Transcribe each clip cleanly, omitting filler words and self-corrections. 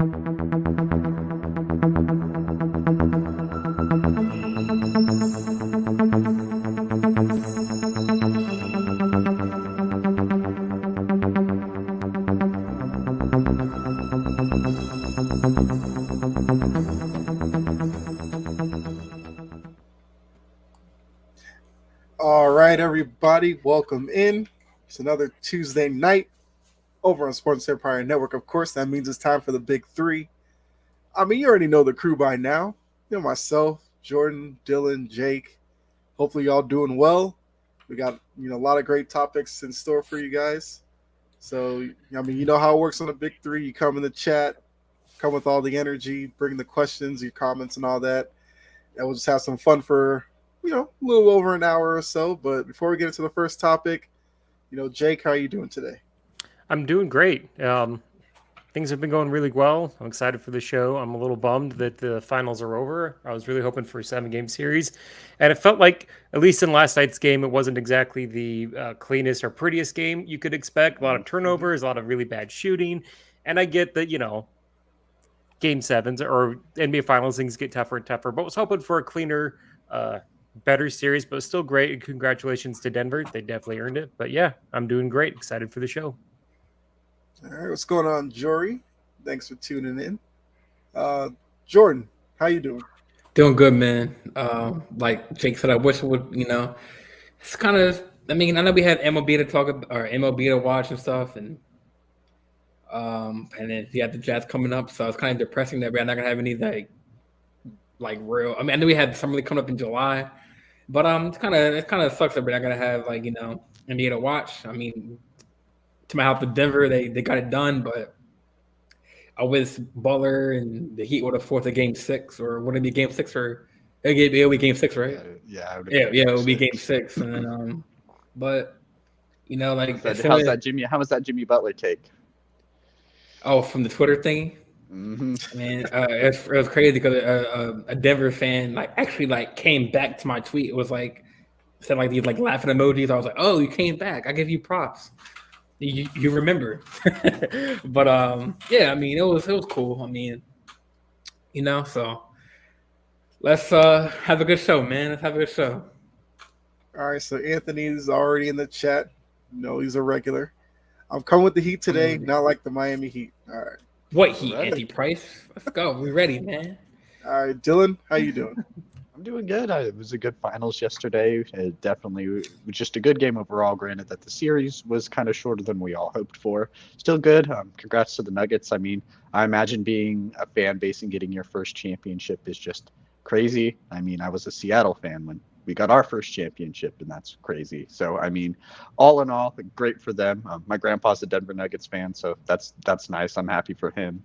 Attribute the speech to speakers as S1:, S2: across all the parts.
S1: All right, everybody, welcome in. It's another Tuesday night over on Sports Empire Network. Of course, that means it's time for the big three. I mean, you already know the crew by now. You know, myself, Jordan, Dylan, Jake. Hopefully, y'all doing well. We got, a lot of great topics in store for you guys. So, I mean, you know how it works on the big three. You come in the chat, come with all the energy, bring the questions, your comments, and all that. And we'll just have some fun for a little over an hour or so. But before we get into the first topic, Jake, how are you doing today?
S2: I'm doing great. Things have been going really well. I'm excited for the show. I'm a little bummed that the finals are over. I was really hoping for a 7-game series. And it felt like, at least in last night's game, it wasn't exactly the cleanest or prettiest game you could expect. A lot of turnovers, a lot of really bad shooting. And I get that, game sevens or NBA finals things get tougher and tougher. But I was hoping for a cleaner, better series, but still great. And congratulations to Denver. They definitely earned it. But yeah, I'm doing great. Excited for the show.
S1: All right, what's going on, Jory? Thanks for tuning in. Jordan, how you doing?
S3: Doing good, man. Like Jake said, I wish it would, it's kind of, I know we had MLB to talk about, or MLB to watch and stuff, and then you had the Jazz coming up, so it's kind of depressing that we're not gonna have any like real. I know we had Summer League coming up in July, but it kind of sucks that we're not gonna have NBA to watch. I mean, to my help, with Denver, they got it done, but I wish Butler and the Heat would have forced a game six, or would it be game six, or it'll be game six, right? Yeah, it would be game six, and then but like
S4: How was that Jimmy Butler take?
S3: Oh, from the Twitter thingy.
S4: Mm-hmm.
S3: Man, it was crazy because a Denver fan actually came back to my tweet. It was said these laughing emojis. I was like, oh, you came back. I give you props. You remember. But yeah, it was cool. So let's have a good show, man. Let's have a good show.
S1: All right, so Anthony's already in the chat. He's a regular. I'm coming with the Heat today, not like the Miami Heat. All right.
S3: What Heat? Anthony Price? Let's go. We ready, man.
S1: All right, Dylan, how you doing?
S4: I'm doing good. It was a good finals yesterday. It definitely was just a good game overall. Granted that the series was kind of shorter than we all hoped for. Still good. Congrats to the Nuggets. I imagine being a fan base and getting your first championship is just crazy. I was a Seattle fan when we got our first championship, and that's crazy. So, all in all, great for them. My grandpa's a Denver Nuggets fan, so that's nice. I'm happy for him.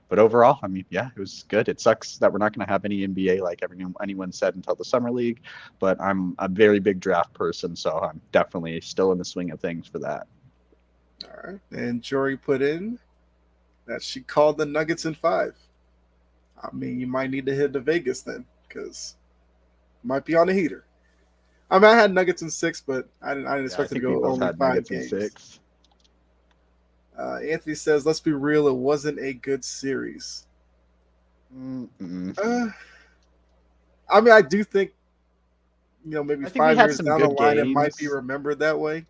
S4: But overall, yeah, it was good. It sucks that we're not going to have any NBA like anyone said until the summer league, but I'm a very big draft person, so I'm definitely still in the swing of things for that.
S1: All right. And Jory put in that she called the Nuggets in 5. You might need to head to Vegas then, because might be on the heater. I had Nuggets in 6, but I didn't expect it to go only 5 games. 6. Anthony says, let's be real, it wasn't a good series. I do think, maybe 5 years down the line, it might be remembered that way.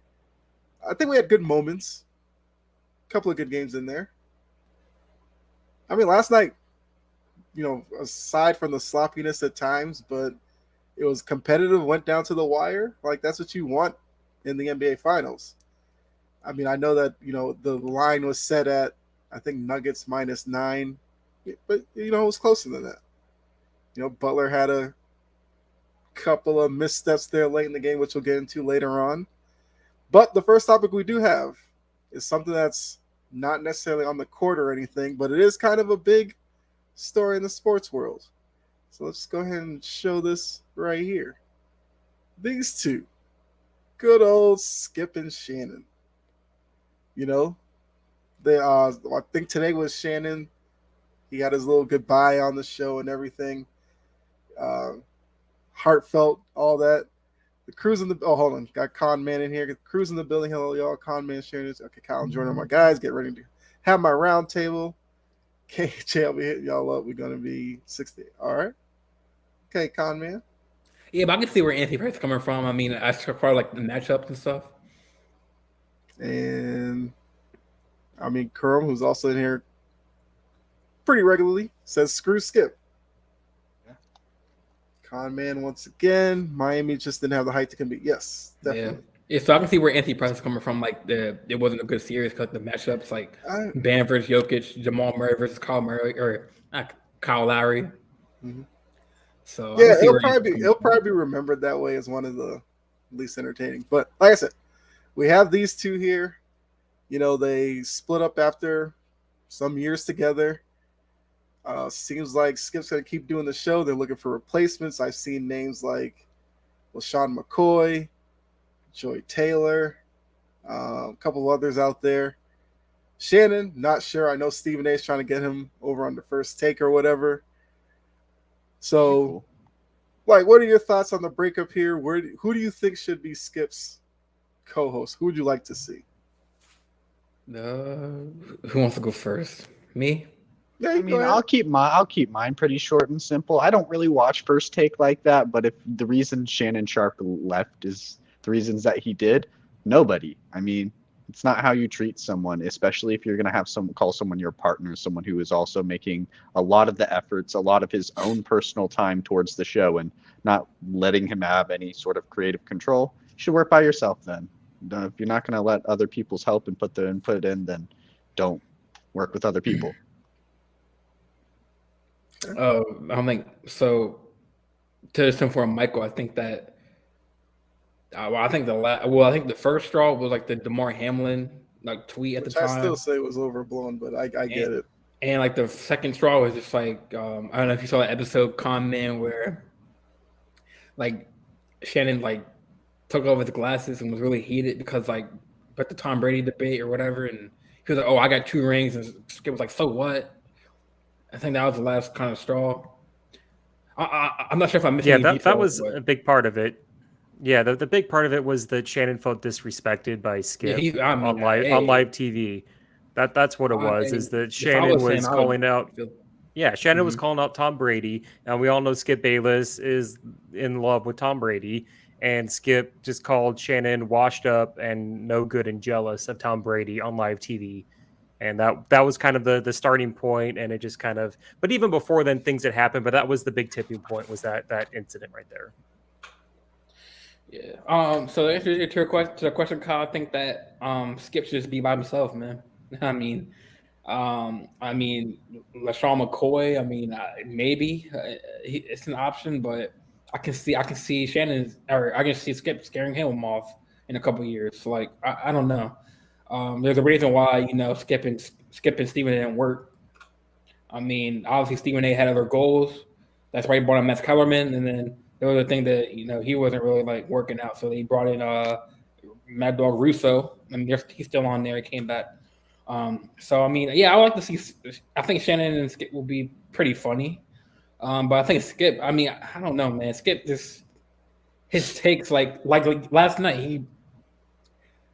S1: I think we had good moments. A couple of good games in there. Last night, aside from the sloppiness at times, but it was competitive, went down to the wire. That's what you want in the NBA Finals. I know that, the line was set at, I think, Nuggets -9. But, it was closer than that. Butler had a couple of missteps there late in the game, which we'll get into later on. But the first topic we do have is something that's not necessarily on the court or anything, but it is kind of a big story in the sports world. So let's go ahead and show this right here. These two. Good old Skip and Shannon. I think today was Shannon. He had his little goodbye on the show and everything. Heartfelt, all that. The crew's in the... Oh, hold on. Got Con Man in here. The crew's in the building. Hello, y'all. Con Man, Shannon. Okay, Kyle and Jordan, my guys. Get ready to have my round table. KJ, I'll be hitting y'all up. We're gonna be 60. All right. Okay, Con Man.
S3: Yeah, but I can see where Anthony Price is coming from. I mean, as far as like the matchups and stuff.
S1: And I mean, Kurum, who's also in here pretty regularly, says screw Skip.
S4: Yeah.
S1: Con Man once again. Miami just didn't have the height to compete. Yes, definitely.
S3: Yeah, so I can see where Anthony Price is coming from. Like it wasn't a good series because the matchups like Bam versus Jokic, Jamal Murray versus Kyle Murray, or not Kyle Lowry.
S1: Mm-hmm.
S3: So
S1: yeah, it'll probably be remembered that way as one of the least entertaining. But like I said, we have these two here. You know, they split up after some years together. Seems like Skip's gonna keep doing the show. They're looking for replacements. I've seen names like LaShawn McCoy, Joy Taylor, a couple others out there. Shannon, not sure. I know Stephen A is trying to get him over on the First Take or whatever. So,
S4: Cool.
S1: like, what are your thoughts on the breakup here? Who do you think should be Skip's co-host? Who would you like to see?
S3: Who wants to go first? Me?
S1: Yeah,
S4: I mean, I'll keep mine pretty short and simple. I don't really watch First Take like that, but if the reason Shannon Sharp left is the reasons that he did, nobody. I mean, it's not how you treat someone, especially if you're going to have call someone your partner, someone who is also making a lot of the efforts, a lot of his own personal time towards the show, and not letting him have any sort of creative control. You should work by yourself then. If you're not going to let other people's help and put their input in, then don't work with other people.
S3: I think so. To for Michael, I think that. I think the first straw was like the DeMar Hamlin like tweet at the time.
S1: I still say it was overblown, but I get it.
S3: And like the second straw was just like I don't know if you saw that episode comment where like Shannon like took off his glasses and was really heated because like but the Tom Brady debate or whatever, and he was like, "Oh, I got 2 rings," and Skip was like, "So what?" I think that was the last kind of straw. I'm not sure if I missed.
S2: Yeah, that was a big part of it. Yeah, the big part of it was that Shannon felt disrespected by Skip on live TV. That's what it was. Is that Shannon was calling out? Yeah, Shannon was calling out Tom Brady, and we all know Skip Bayless is in love with Tom Brady, and Skip just called Shannon washed up and no good and jealous of Tom Brady on live TV. And that was kind of the starting point, and it just kind of. But even before then, things had happened. But that was the big tipping point. Was that incident right there?
S3: Yeah. So to answer to the question, Kyle, I think that Skip should just be by himself, man. I mean, LaShawn McCoy. I mean, maybe it's an option, but I can see Shannon or I can see Skip scaring him off in a couple of years. So like, I don't know. There's a reason why Skip and Stephen didn't work. I mean, obviously Stephen A had other goals. That's why he brought in Matt Kellerman, and then there was a thing that he wasn't really like working out, so they brought in Mad Dog Russo, and he's still on there. He came back. So I mean, yeah, I would like to see. I think Shannon and Skip will be pretty funny, but I think Skip. I mean, I don't know, man. Skip just his takes like last night he.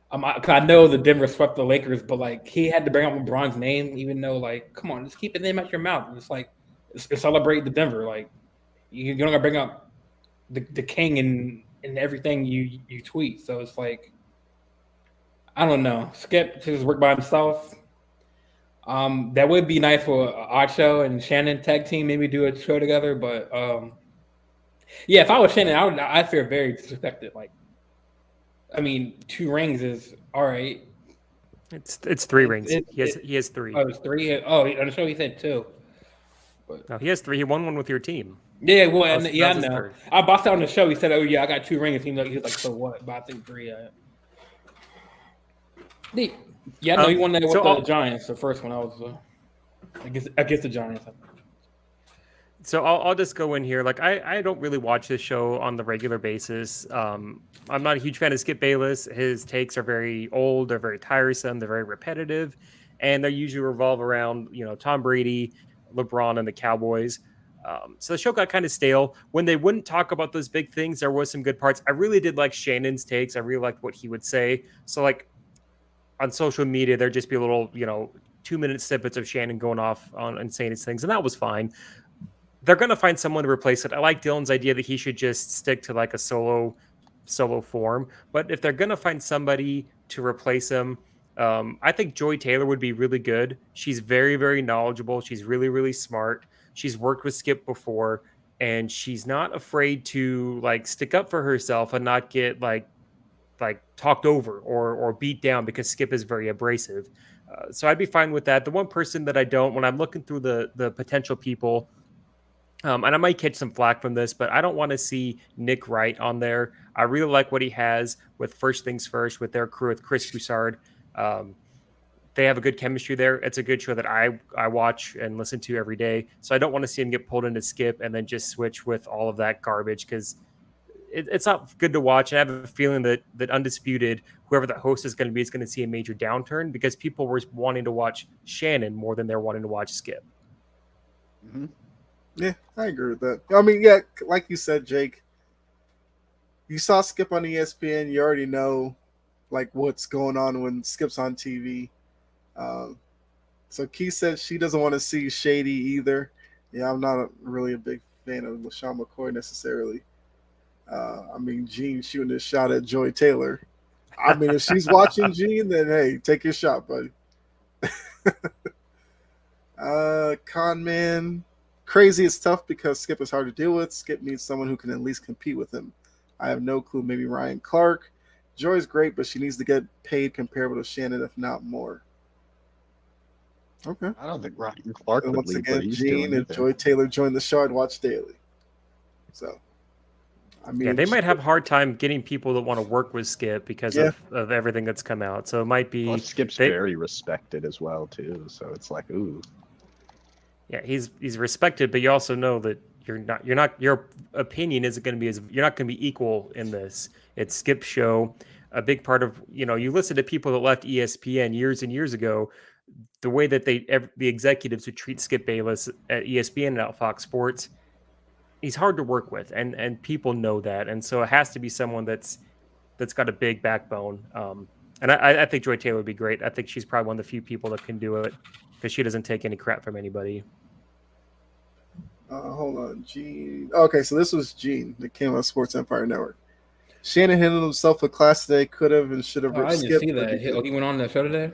S3: I know the Denver swept the Lakers, but like he had to bring up LeBron's name, even though like, come on, just keep the name out your mouth. It's like celebrate the Denver. Like you're not gonna bring up the king in everything you tweet. So it's like I don't know. Skip to just work by himself. That would be nice for Acho and Shannon tag team, maybe do a show together. But yeah, if I was Shannon, I'd feel very disrespected. Like. I mean, 2 rings is all right.
S2: It's 3 rings. He has 3.
S3: Oh, it's 3. Oh, on the show he said 2.
S2: But, no, he has 3. He won one with your team.
S3: Yeah, well, I know. I bossed out on the show. He said, "Oh yeah, I got 2 rings." He was like, "So what?" But I think 3. Yeah, no, he won that with the Giants. The first one, I was against the Giants.
S2: So I'll just go in here. Like I don't really watch this show on the regular basis. I'm not a huge fan of Skip Bayless. His takes are very old. They're very tiresome. They're very repetitive, and they usually revolve around Tom Brady, LeBron, and the Cowboys. So the show got kind of stale. When they wouldn't talk about those big things, there was some good parts. I really did like Shannon's takes. I really liked what he would say. So like on social media, there'd just be a little 2-minute snippets of Shannon going off on insane things, and that was fine. They're going to find someone to replace it. I like Dylan's idea that he should just stick to like a solo form. But if they're going to find somebody to replace him, I think Joy Taylor would be really good. She's very, very knowledgeable. She's really, really smart. She's worked with Skip before, and she's not afraid to like stick up for herself and not get like talked over or beat down because Skip is very abrasive. So I'd be fine with that. The one person that I don't, when I'm looking through the potential people, and I might catch some flack from this, but I don't want to see Nick Wright on there. I really like what he has with First Things First with their crew with Chris Broussard. They have a good chemistry there. It's a good show that I watch and listen to every day. So I don't want to see him get pulled into Skip and then just switch with all of that garbage because it's not good to watch. And I have a feeling that Undisputed, whoever the host is going to be, is going to see a major downturn because people were wanting to watch Shannon more than they're wanting to watch Skip.
S1: Mm-hmm. Yeah, I agree with that. I mean, yeah, like you said, Jake, you saw Skip on ESPN. You already know, like, what's going on when Skip's on TV. So Key said she doesn't want to see Shady either. Yeah, I'm not really a big fan of LaShawn McCoy necessarily. I mean, Gene shooting a shot at Joy Taylor. I mean, if she's watching Gene, then hey, take your shot, buddy. Conman. Crazy is tough because Skip is hard to deal with. Skip needs someone who can at least compete with him. I have no clue. Maybe Ryan Clark. Joy's great, but she needs to get paid comparable to Shannon, if not more. Okay.
S4: I don't think Ryan Clark
S1: And
S4: would
S1: once
S4: leave what
S1: again,
S4: he's
S1: Gene
S4: doing
S1: and
S4: either.
S1: Joy Taylor joined the show. I'd watch daily. So, I mean,
S2: Yeah, they might have a hard time getting people that want to work with Skip because of everything that's come out. So it might be
S4: Plus, Skip's very respected as well too. So it's like, ooh.
S2: Yeah, he's respected, but you also know that your opinion isn't going to be you're not going to be equal in this. It's Skip's show. A big part of, you listen to people that left ESPN years and years ago, the way that the executives would treat Skip Bayless at ESPN and at Fox Sports, he's hard to work with, and people know that, and so it has to be someone that's got a big backbone. And I think Joy Taylor would be great. I think she's probably one of the few people that can do it because she doesn't take any crap from anybody.
S1: Hold on, Gene. Okay, so this was Gene that came on Sports Empire Network. Shannon handled himself a class today. Could have and should have.
S3: I didn't
S1: Skip,
S3: see that. He went on the show today.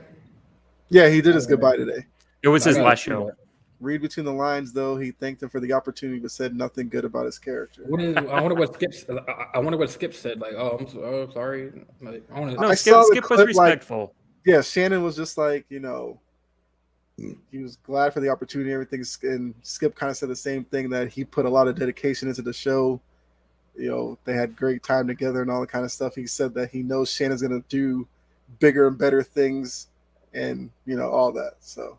S1: Yeah, he did his goodbye today.
S2: It was his last show.
S1: Read between the lines, though. He thanked him for the opportunity, but said nothing good about his character.
S3: I wonder what Skip said. Like, oh, I'm sorry. Like,
S2: Skip was respectful.
S1: Yeah, Shannon was just like, he was glad for the opportunity and everything. And Skip kind of said the same thing, that he put a lot of dedication into the show. They had great time together and all that kind of stuff. He said that he knows Shannon's going to do bigger and better things and, all that. So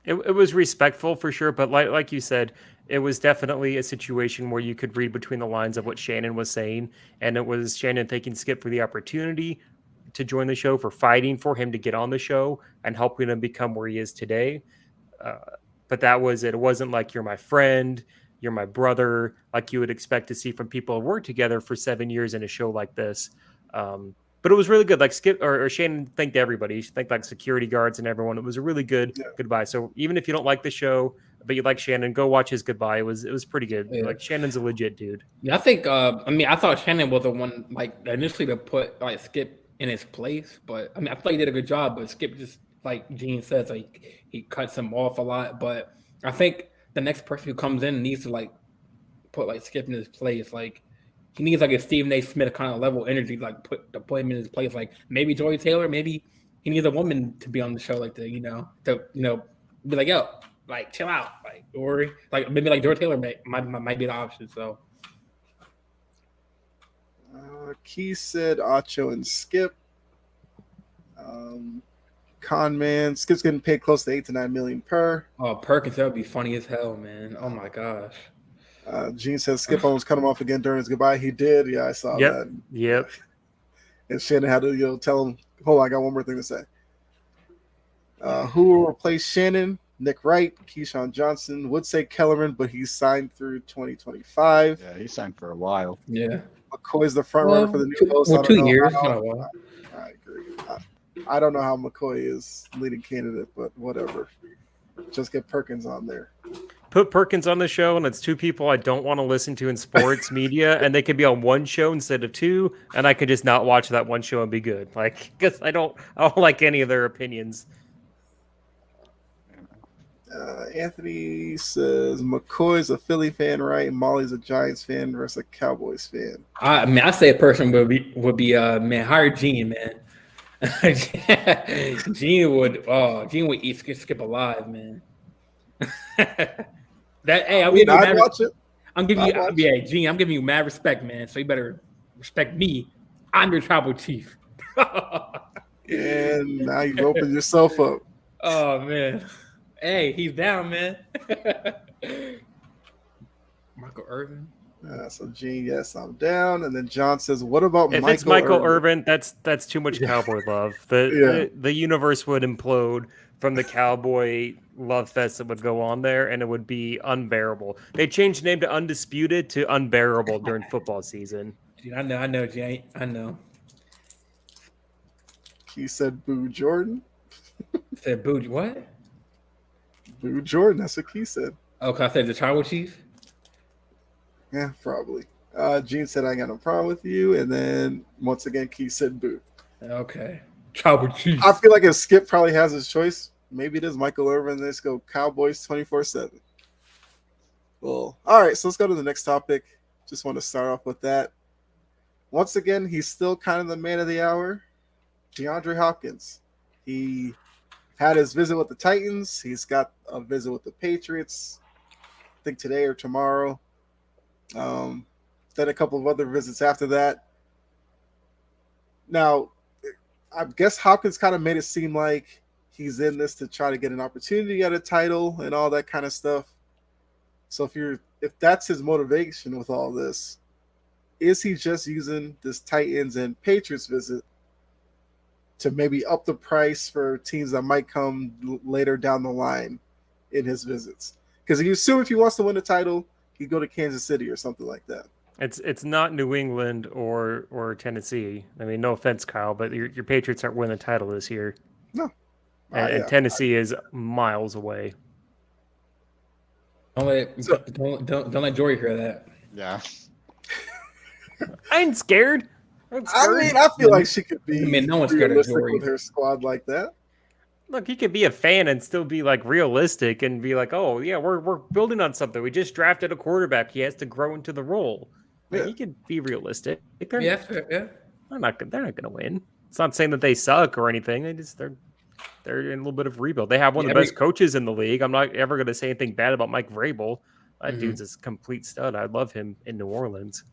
S2: it was respectful for sure. But like you said, it was definitely a situation where you could read between the lines of what Shannon was saying. And it was Shannon thanking Skip for the opportunity to join the show, for fighting for him to get on the show and helping him become where he is today. But that was it. It wasn't like, you're my friend, you're my brother, like you would expect to see from people who worked together for 7 years in a show like this. But it was really good. Like Skip or Shannon thanked everybody. She thanked like security guards and everyone. It was a really good goodbye. So even if you don't like the show, but you like Shannon, go watch his goodbye. It was pretty good. Yeah. Like, Shannon's a legit dude.
S3: Yeah, I think. I thought Shannon was the one initially to put Skip in his place, but I thought he did a good job. But Skip, just like Gene says, he cuts him off a lot. But I think the next person who comes in needs to put Skip in his place. He needs a Stephen A. Smith kind of level energy, put him in his place. Maybe Joy Taylor, maybe he needs a woman to be on the show, to be like, yo, chill out, or maybe Joy Taylor might be the option. So.
S1: Key said Acho and Skip. Conman, Skip's getting paid close to $8 to $9 million per.
S3: Oh, Perkins, that would be funny as hell, man. Oh my gosh.
S1: Gene says Skip almost cut him off again during his goodbye. He did. Yeah, I saw that.
S2: Yep.
S1: And Shannon had to tell him, hold on, I got one more thing to say. Who will replace Shannon? Nick Wright, Keyshawn Johnson. Would say Kellerman, but he's signed through 2025.
S4: Yeah, he signed for a while.
S3: Yeah.
S1: McCoy's the front runner for the new host.
S3: 2 years.
S1: I agree. I don't know how McCoy is leading candidate, but whatever. Just get Perkins on there.
S2: Put Perkins on the show, and it's two people I don't want to listen to in sports media, and they could be on one show instead of two, and I could just not watch that one show and be good. Like, because I don't like any of their opinions.
S1: Anthony says McCoy's a Philly fan, right? Molly's a Giants fan versus a Cowboys fan.
S3: I mean, I say a person would be man, hire Gene, man. Gene would eat skip alive, man.
S1: I'd watch it.
S3: Gene, I'm giving you mad respect, man. So you better respect me. I'm your tribal chief.
S1: And now you've opened yourself up.
S3: Oh man. Hey, he's down, man. Michael Irvin.
S1: So Gene, yes, I'm down. And then John says, "What about
S2: if
S1: Michael
S2: it's Michael
S1: Irvin?
S2: That's too much Cowboy love. The universe would implode from the Cowboy love fest that would go on there, and it would be unbearable. They changed the name to Undisputed to Unbearable during football season.
S3: Gene, I know, Gene. I know.
S1: He said, "Boo Jordan."
S3: Said boo what?
S1: Boo Jordan. That's what he said.
S3: Oh, I said the tribal chief.
S1: Yeah, probably. Gene said, "I got no problem with you," and then once again, Keith said, "Boo."
S3: Okay, tribal chief.
S1: I feel like if Skip probably has his choice, maybe it is Michael Irvin. Let's go Cowboys 24/7. Well, all right. So let's go to the next topic. Just want to start off with that. Once again, he's still kind of the man of the hour. DeAndre Hopkins. He had his visit with the Titans. He's got a visit with the Patriots, I think today or tomorrow. Then a couple of other visits after that. Now, I guess Hopkins kind of made it seem like he's in this to try to get an opportunity at a title and all that kind of stuff. So if that's his motivation with all this, is he just using this Titans and Patriots visit to maybe up the price for teams that might come later down the line in his visits? Because you assume if he wants to win the title, he'd go to Kansas City or something like that.
S2: It's not New England or Tennessee. I mean, no offense, Kyle, but your Patriots aren't winning the title this year.
S1: No.
S2: And Tennessee is miles away.
S3: Don't let Jory hear that.
S4: Yeah.
S2: I ain't scared.
S1: I mean, I feel like she could be
S3: no one's scared of Jory
S1: with her squad like that.
S2: Look, he could be a fan and still be like realistic and be like, "Oh yeah, we're building on something. We just drafted a quarterback. He has to grow into the role." Like, he could be realistic.
S3: Yeah.
S2: They're not going to win. It's not saying that they suck or anything. They're in a little bit of rebuild. They have one of the best coaches in the league. I'm not ever going to say anything bad about Mike Vrabel. That dude's a complete stud. I love him in New Orleans.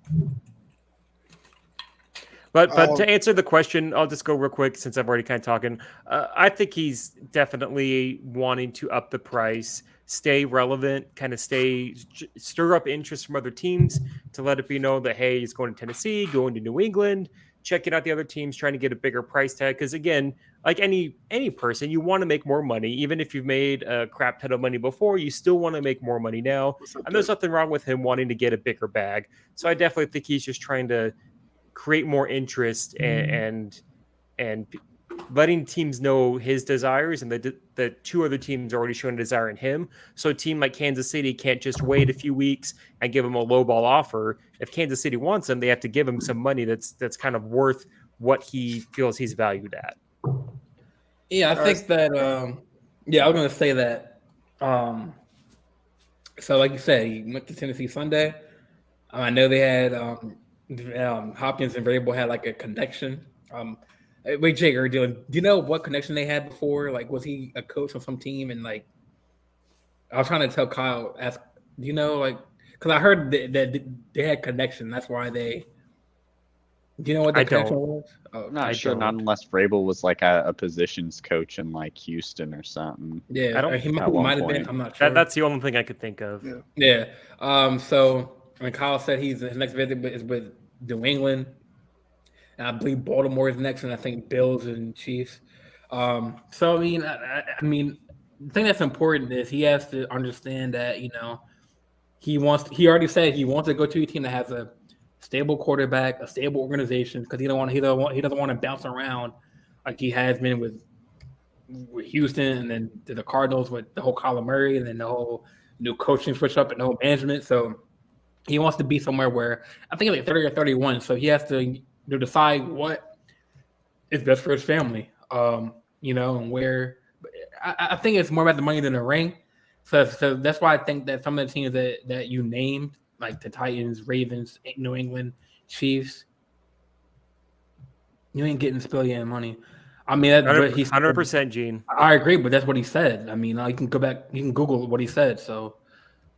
S2: But to answer the question, I'll just go real quick since I've already kind of talking. I think he's definitely wanting to up the price, stay relevant, kind of stir up interest from other teams to let it be known that, hey, he's going to Tennessee, going to New England, checking out the other teams, trying to get a bigger price tag. Because again, like any person, you want to make more money. Even if you've made a crap ton of money before, you still want to make more money now. And there's nothing wrong with him wanting to get a bigger bag. So I definitely think he's just trying to create more interest and letting teams know his desires, and the two other teams are already showing a desire in him. So a team like Kansas City can't just wait a few weeks and give him a lowball offer. If Kansas City wants him, they have to give him some money that's kind of worth what he feels he's valued at.
S3: Yeah, I think that. I was going to say that. So, like you said, he went to Tennessee Sunday. I know they had Hopkins and Vrabel had like a connection. Wait, Jake, do you know what connection they had before? Like, was he a coach on some team? And like, I was trying to tell Kyle, do you know, like, because I heard that they had connection. That's why they. Do you know what the connection was? Oh,
S4: I'm not sure. Not unless Vrabel was like a positions coach in like Houston or something.
S3: Yeah, he might have been. I'm not sure.
S2: That's the only thing I could think of.
S3: Yeah. So I mean, Kyle said his next visit is with New England. And I believe Baltimore is next, and I think Bills and Chiefs. So I mean, the thing that's important is he has to understand that he already said he wants to go to a team that has a stable quarterback, a stable organization, because he doesn't want to bounce around like he has been with Houston, and then to the Cardinals with the whole Kyler Murray, and then the whole new coaching switch up and the whole management. So he wants to be somewhere where I think like 30 or 31. So he has to decide what is best for his family, and where. I think it's more about the money than the ring. So that's why I think that some of the teams that you named, like the Titans, Ravens, New England, Chiefs, you ain't getting Spillian money. I mean, but he's
S2: 100%, Gene.
S3: I agree, but that's what he said. I mean, you can go back, you can Google what he said. So,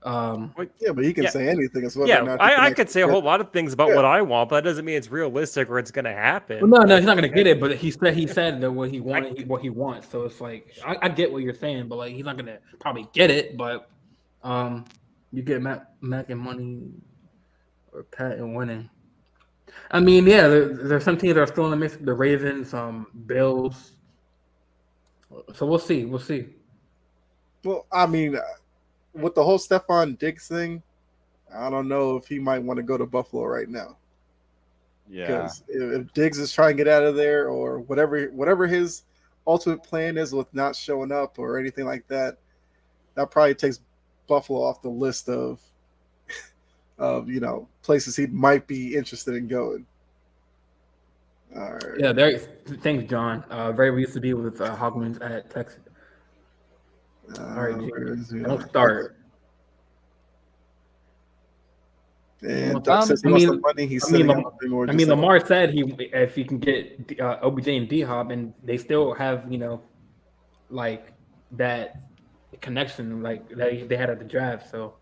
S1: Yeah, but he can say anything as well.
S2: Yeah, I could say a whole lot of things about what I want, but that doesn't mean it's realistic or it's going to happen.
S3: Well, no, he's not going to get it. But he said that what he wanted, what he wants. So it's like I get what you're saying, but like he's not going to probably get it. But you get Mac and money or Pat and winning. I mean, yeah, there's some teams that are still in the mix. The Ravens, Bills. So we'll see. We'll see.
S1: Well, I mean, with the whole Stephon Diggs thing, I don't know if he might want to go to Buffalo right now.
S4: Yeah.
S1: Because if Diggs is trying to get out of there or whatever his ultimate plan is with not showing up or anything like that, that probably takes Buffalo off the list of places he might be interested in going. All right.
S3: Yeah, thanks, John. Very used to be with Hogman's at Texas. All right, don't start.
S1: And Doug says he wants the money. He's
S3: Lamar said if he can get OBJ and DHop, and they still have like that connection like that they had at the draft. So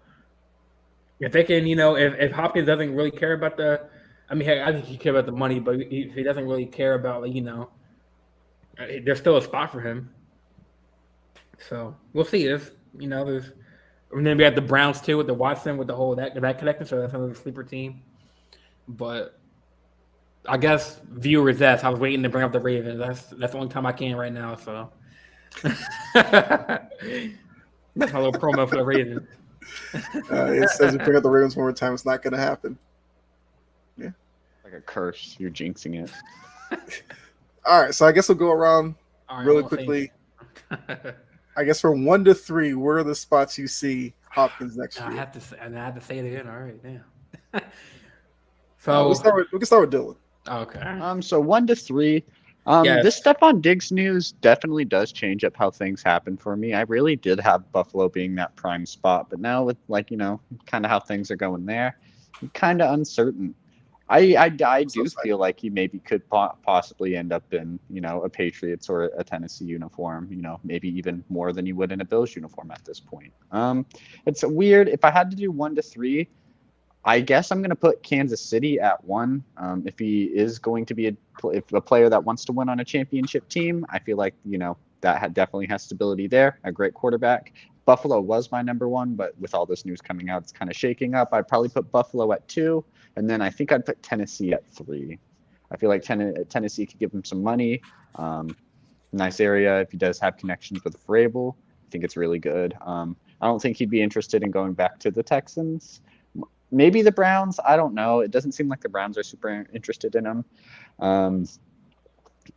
S3: if they can, if Hopkins doesn't really care about I think he cares about the money, but if he doesn't really care about there's still a spot for him. So we'll see. And then we have the Browns too with the Watson with the whole that connection. So that's another sleeper team. But I guess viewers I was waiting to bring up the Ravens. That's the only time I can right now. So that's my little promo for the Ravens.
S1: It says you bring up the Ravens one more time, it's not going to happen. Yeah,
S4: like a curse. You're jinxing it.
S1: All right, so I guess we'll go around really quickly. I guess from 1 to 3, where are the spots you see Hopkins next year?
S3: I have to say it again. All right, yeah.
S1: So we can start with Dylan.
S3: Okay.
S4: So 1 to 3. This Stephon Diggs news definitely does change up how things happen for me. I really did have Buffalo being that prime spot, but now with kind of how things are going there, I'm kind of uncertain. I do feel like he maybe could possibly end up in a Patriots or a Tennessee uniform. Maybe even more than you would in a Bills uniform at this point. It's weird. If I had to do 1 to 3, I guess I'm going to put Kansas City at 1. If he is going to be a player that wants to win on a championship team, I feel like that definitely has stability there. A great quarterback. Buffalo was my number 1, but with all this news coming out, it's kind of shaking up. I'd probably put Buffalo at 2, and then I think I'd put Tennessee at 3. I feel like Tennessee could give him some money. Nice area if he does have connections with Vrabel. I think it's really good. I don't think he'd be interested in going back to the Texans. Maybe the Browns. I don't know. It doesn't seem like the Browns are super interested in him.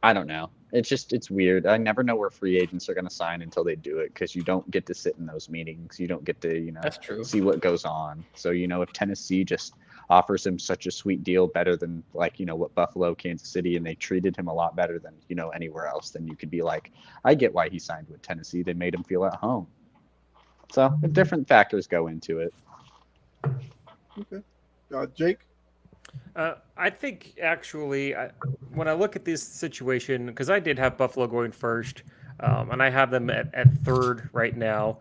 S4: I don't know. It's weird. I never know where free agents are going to sign until they do it because you don't get to sit in those meetings. You don't get to,
S3: That's true.
S4: See what goes on. So, if Tennessee just offers him such a sweet deal better than what Buffalo, Kansas City, and they treated him a lot better than, anywhere else, then you could be like, I get why he signed with Tennessee. They made him feel at home. So different factors go into it.
S1: Okay. Jake?
S2: I think actually, when I look at this situation, because I did have Buffalo going first, and I have them at 3rd right now.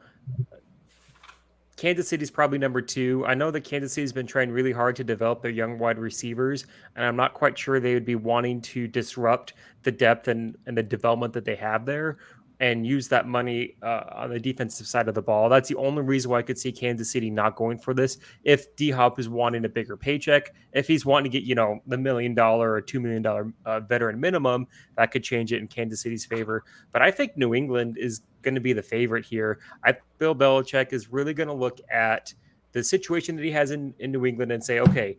S2: Kansas City's probably number 2. I know that Kansas City's been trying really hard to develop their young wide receivers, and I'm not quite sure they would be wanting to disrupt the depth and the development that they have there and use that money on the defensive side of the ball. That's the only reason why I could see Kansas City not going for this. If DHop is wanting a bigger paycheck, if he's wanting to get, the $1 million or $2 million veteran minimum, that could change it in Kansas City's favor. But I think New England is going to be the favorite here. Bill Belichick is really going to look at the situation that he has in New England and say, okay,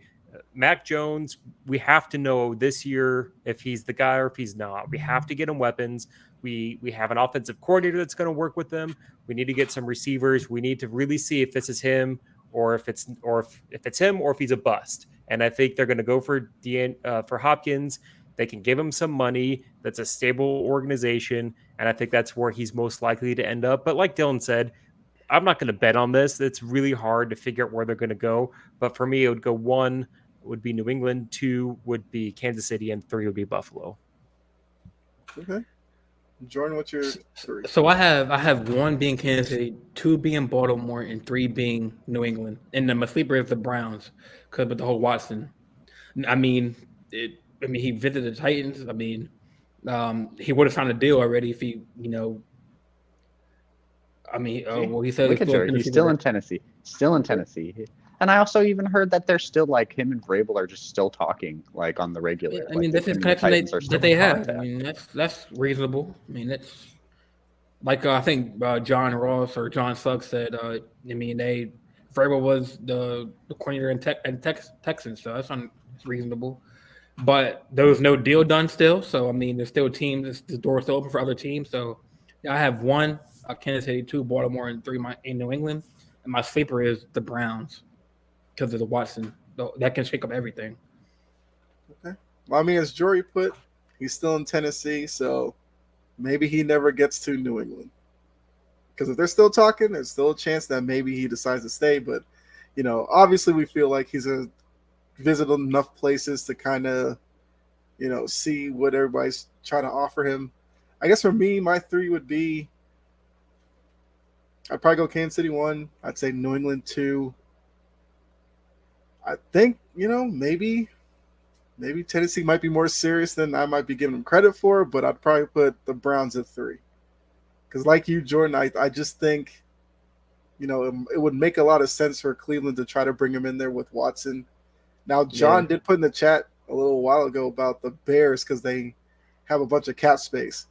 S2: Mac Jones, we have to know this year if he's the guy or if he's not. We have to get him weapons. We have an offensive coordinator that's going to work with them. We need to get some receivers. We need to really see if this is him or if it's him or if he's a bust. And I think they're going to go for Hopkins. They can give him some money. That's a stable organization, and I think that's where he's most likely to end up. But like Dylan said, I'm not going to bet on this. It's really hard to figure out where they're going to go. But for me, it would go 1 would be New England, 2 would be Kansas City, and 3 would be Buffalo.
S1: Okay. Jordan, what's your 3?
S3: So I have 1 being Kansas City, 2 being Baltimore, and 3 being New England. And then my sleeper is the Browns because with the whole Watson. I mean, he visited the Titans. I mean, he would have signed a deal already if he, he said
S4: look at Jerry. He's still in Tennessee. Still in Tennessee. And I also even heard that they're still like him and Vrabel are just still talking like on the regular.
S3: I mean, that's his connection that they have. I mean, that's reasonable. I mean, that's like I think John Ross or John Suggs said. Vrabel was the coordinator in Texans, so that's reasonable. But there was no deal done still, so I mean, there's still teams. The door's still open for other teams. So I have 1 Kansas City, 2 Baltimore, and 3 in New England. And my sleeper is the Browns because of the Watson. That can shake up everything.
S1: Okay. Well, I mean, as Jory put, he's still in Tennessee, so maybe he never gets to New England. Because if they're still talking, there's still a chance that maybe he decides to stay. But, obviously we feel like he's a visit enough places to kind of, see what everybody's trying to offer him. I guess for me, my 3 would be, I'd probably go Kansas City 1. I'd say New England 2. I think, maybe Tennessee might be more serious than I might be giving them credit for, but I'd probably put the Browns at 3. Because like you, Jordan, I just think, it would make a lot of sense for Cleveland to try to bring him in there with Watson. Now, John did put in the chat a little while ago about the Bears because they have a bunch of cap space.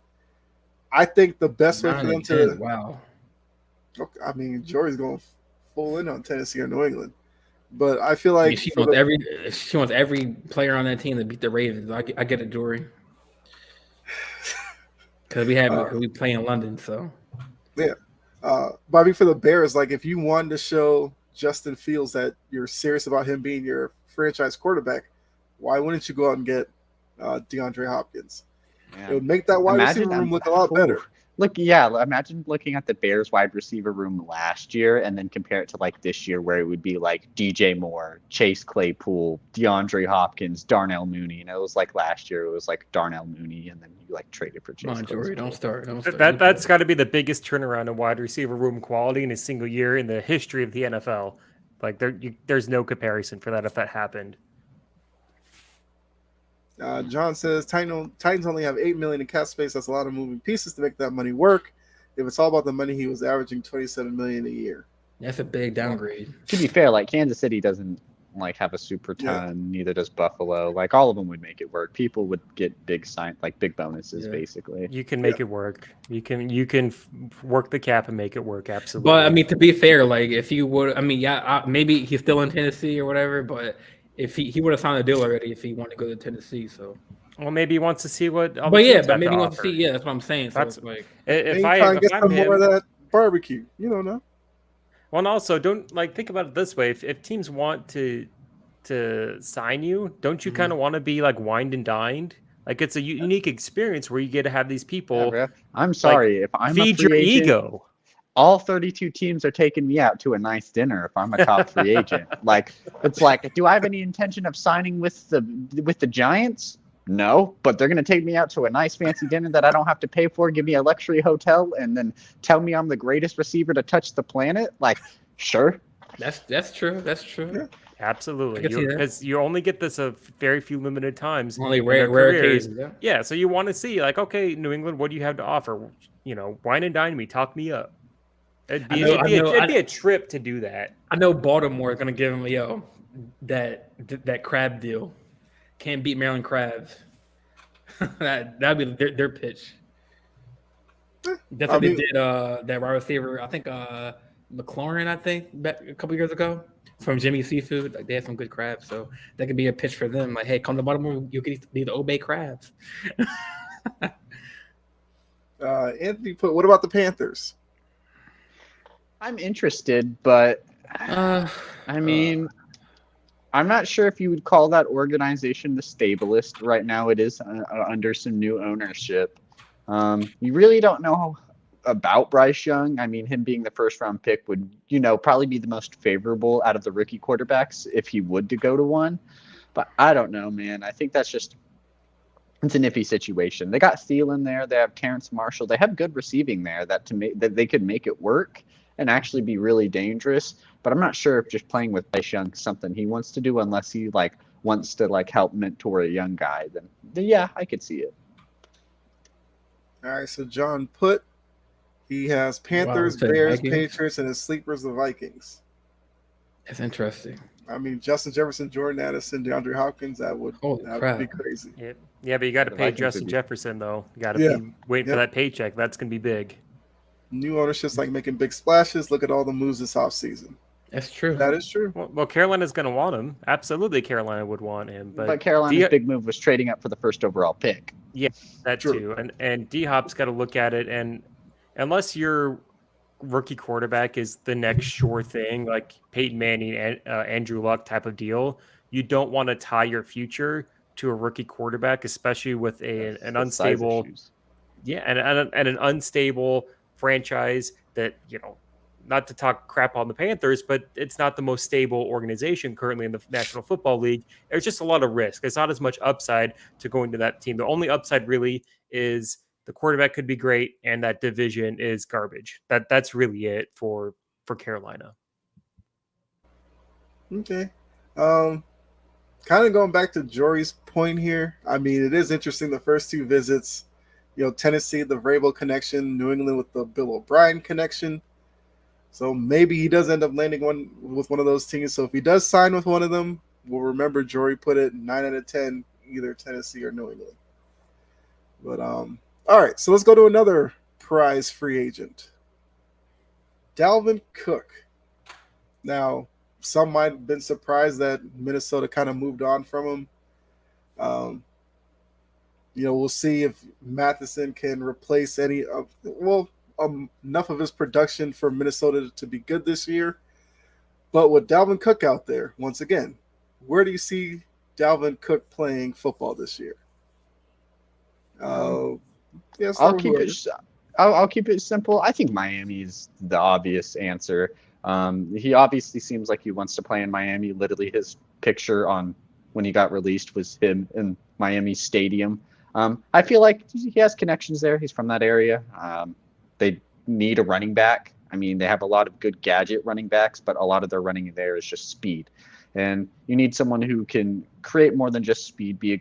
S1: I think the best way for them to –
S3: wow.
S1: I mean, Jory's going full in on Tennessee or New England. But I feel like
S3: she wants every player on that team to beat the Ravens. I get it, Jory. Because we play in London, so.
S1: Yeah. But I mean, for the Bears, like if you wanted to show Justin Fields that you're serious about him being your franchise quarterback, why wouldn't you go out and get DeAndre Hopkins? Yeah. It would make that wide receiver room look a lot better.
S4: Imagine looking at the Bears wide receiver room last year and then compare it to like this year where it would be like DJ Moore, Chase Claypool, DeAndre Hopkins, Darnell Mooney. And it was like last year it was like Darnell Mooney and then you like traded for Chase Claypool.
S3: Jory, don't start.
S2: That's got to be the biggest turnaround in wide receiver room quality in a single year in the history of the NFL. Like there's no comparison for that if that happened.
S1: John says Titans only have $8 million in cap space. That's a lot of moving pieces to make that money work. If it's all about the money, he was averaging $27 million a year.
S3: That's a big downgrade.
S4: To be fair, like Kansas City doesn't like have a super ton. Neither does Buffalo. Like all of them would make it work. People would get big bonuses basically.
S2: You can make it work. You can work the cap and make it work. Absolutely.
S3: But I mean, to be fair, like if you would, maybe he's still in Tennessee or whatever, but. If he would have signed a deal already if he wanted to go to Tennessee, so.
S2: Well, maybe he wants to see what.
S3: Maybe he wants to see. Yeah, that's what I'm saying. So
S2: that's
S3: like
S1: if I'm him, more of that barbecue, no. Well,
S2: and also don't think about it this way: if teams want to sign you, don't you kind of want to be like wined and dined? Like it's a unique experience where you get to have these people.
S4: Yeah, I'm sorry if I'm
S2: feed your ego.
S4: All 32 teams are taking me out to a nice dinner if I'm a top free agent. Like, it's like, do I have any intention of signing with the Giants? No, but they're going to take me out to a nice fancy dinner that I don't have to pay for, give me a luxury hotel, and then tell me I'm the greatest receiver to touch the planet? Like, sure.
S3: That's true. That's true.
S2: Yeah. Absolutely. Because you only get this a very few limited times.
S3: Only rare occasions.
S2: Yeah, so you want to see, like, okay, New England, what do you have to offer? Wine and dine me, talk me up. It'd be a trip to do that.
S3: I know Baltimore is going to give him that crab deal. Can't beat Maryland crabs. That'd be their pitch. That's what they did. That wide receiver, I think McLaurin, back a couple years ago. from Jimmy Seafood. Like they have some good crabs, so that could be a pitch for them. Like, hey, come to Baltimore, you can eat the Obey crabs.
S1: Anthony put, what about the Panthers?
S4: I'm interested, but
S3: Uh,
S4: I mean, I'm not sure if you would call that organization the stablest. Right now, it is under some new ownership. You really don't know about Bryce Young. I mean, him being the first round pick would, probably be the most favorable out of the rookie quarterbacks if he would to go to one. But I don't know, man. I think it's an iffy situation. They got Thielen there. They have Terrence Marshall. They have good receiving there that they could make it work and actually be really dangerous. But I'm not sure if just playing with Bryce Young is something he wants to do unless he wants to help mentor a young guy. Then yeah, I could see it.
S1: All right, so John put, he has Panthers, Bears, Patriots, and his sleepers, the Vikings.
S3: That's interesting.
S1: I mean, Justin Jefferson, Jordan Addison, DeAndre Hopkins, that would be crazy.
S2: Yeah, but you got to pay Justin Jefferson, though. You got to be waiting for that paycheck. That's going to be big.
S1: New ownership's making big splashes. Look at all the moves this offseason.
S3: That's true.
S1: That is true.
S2: Well, Carolina's going to want him. Absolutely, Carolina would want him.
S4: But Carolina's big move was trading up for the first overall pick.
S2: Yeah, that too. And DHop's got to look at it. And unless your rookie quarterback is the next sure thing, like Peyton Manning and Andrew Luck type of deal, you don't want to tie your future to a rookie quarterback, especially with an unstable, and an unstable franchise that, not to talk crap on the Panthers, but it's not the most stable organization currently in the National Football League. There's just a lot of risk. There's not as much upside to going to that team. The only upside really is the quarterback could be great, and that division is garbage. That's really it for Carolina.
S1: Okay. Kind of going back to Jory's point here. I mean, it is interesting the first two visits. Tennessee, the Vrabel connection, New England with the Bill O'Brien connection. So maybe he does end up landing with one of those teams. So if he does sign with one of them, we'll remember Jory put it 9 out of 10, either Tennessee or New England. But all right, so let's go to another prize free agent, Dalvin Cook. Now, some might have been surprised that Minnesota kind of moved on from him. We'll see if Matheson can replace enough of his production for Minnesota to be good this year. But with Dalvin Cook out there, once again, where do you see Dalvin Cook playing football this year? I'll keep
S4: it simple. I think Miami is the obvious answer. He obviously seems like he wants to play in Miami. Literally, his picture on when he got released was him in Miami Stadium. I feel like he has connections there. He's from that area. They need a running back. I mean, they have a lot of good gadget running backs, but a lot of their running there is just speed. And you need someone who can create more than just speed, be a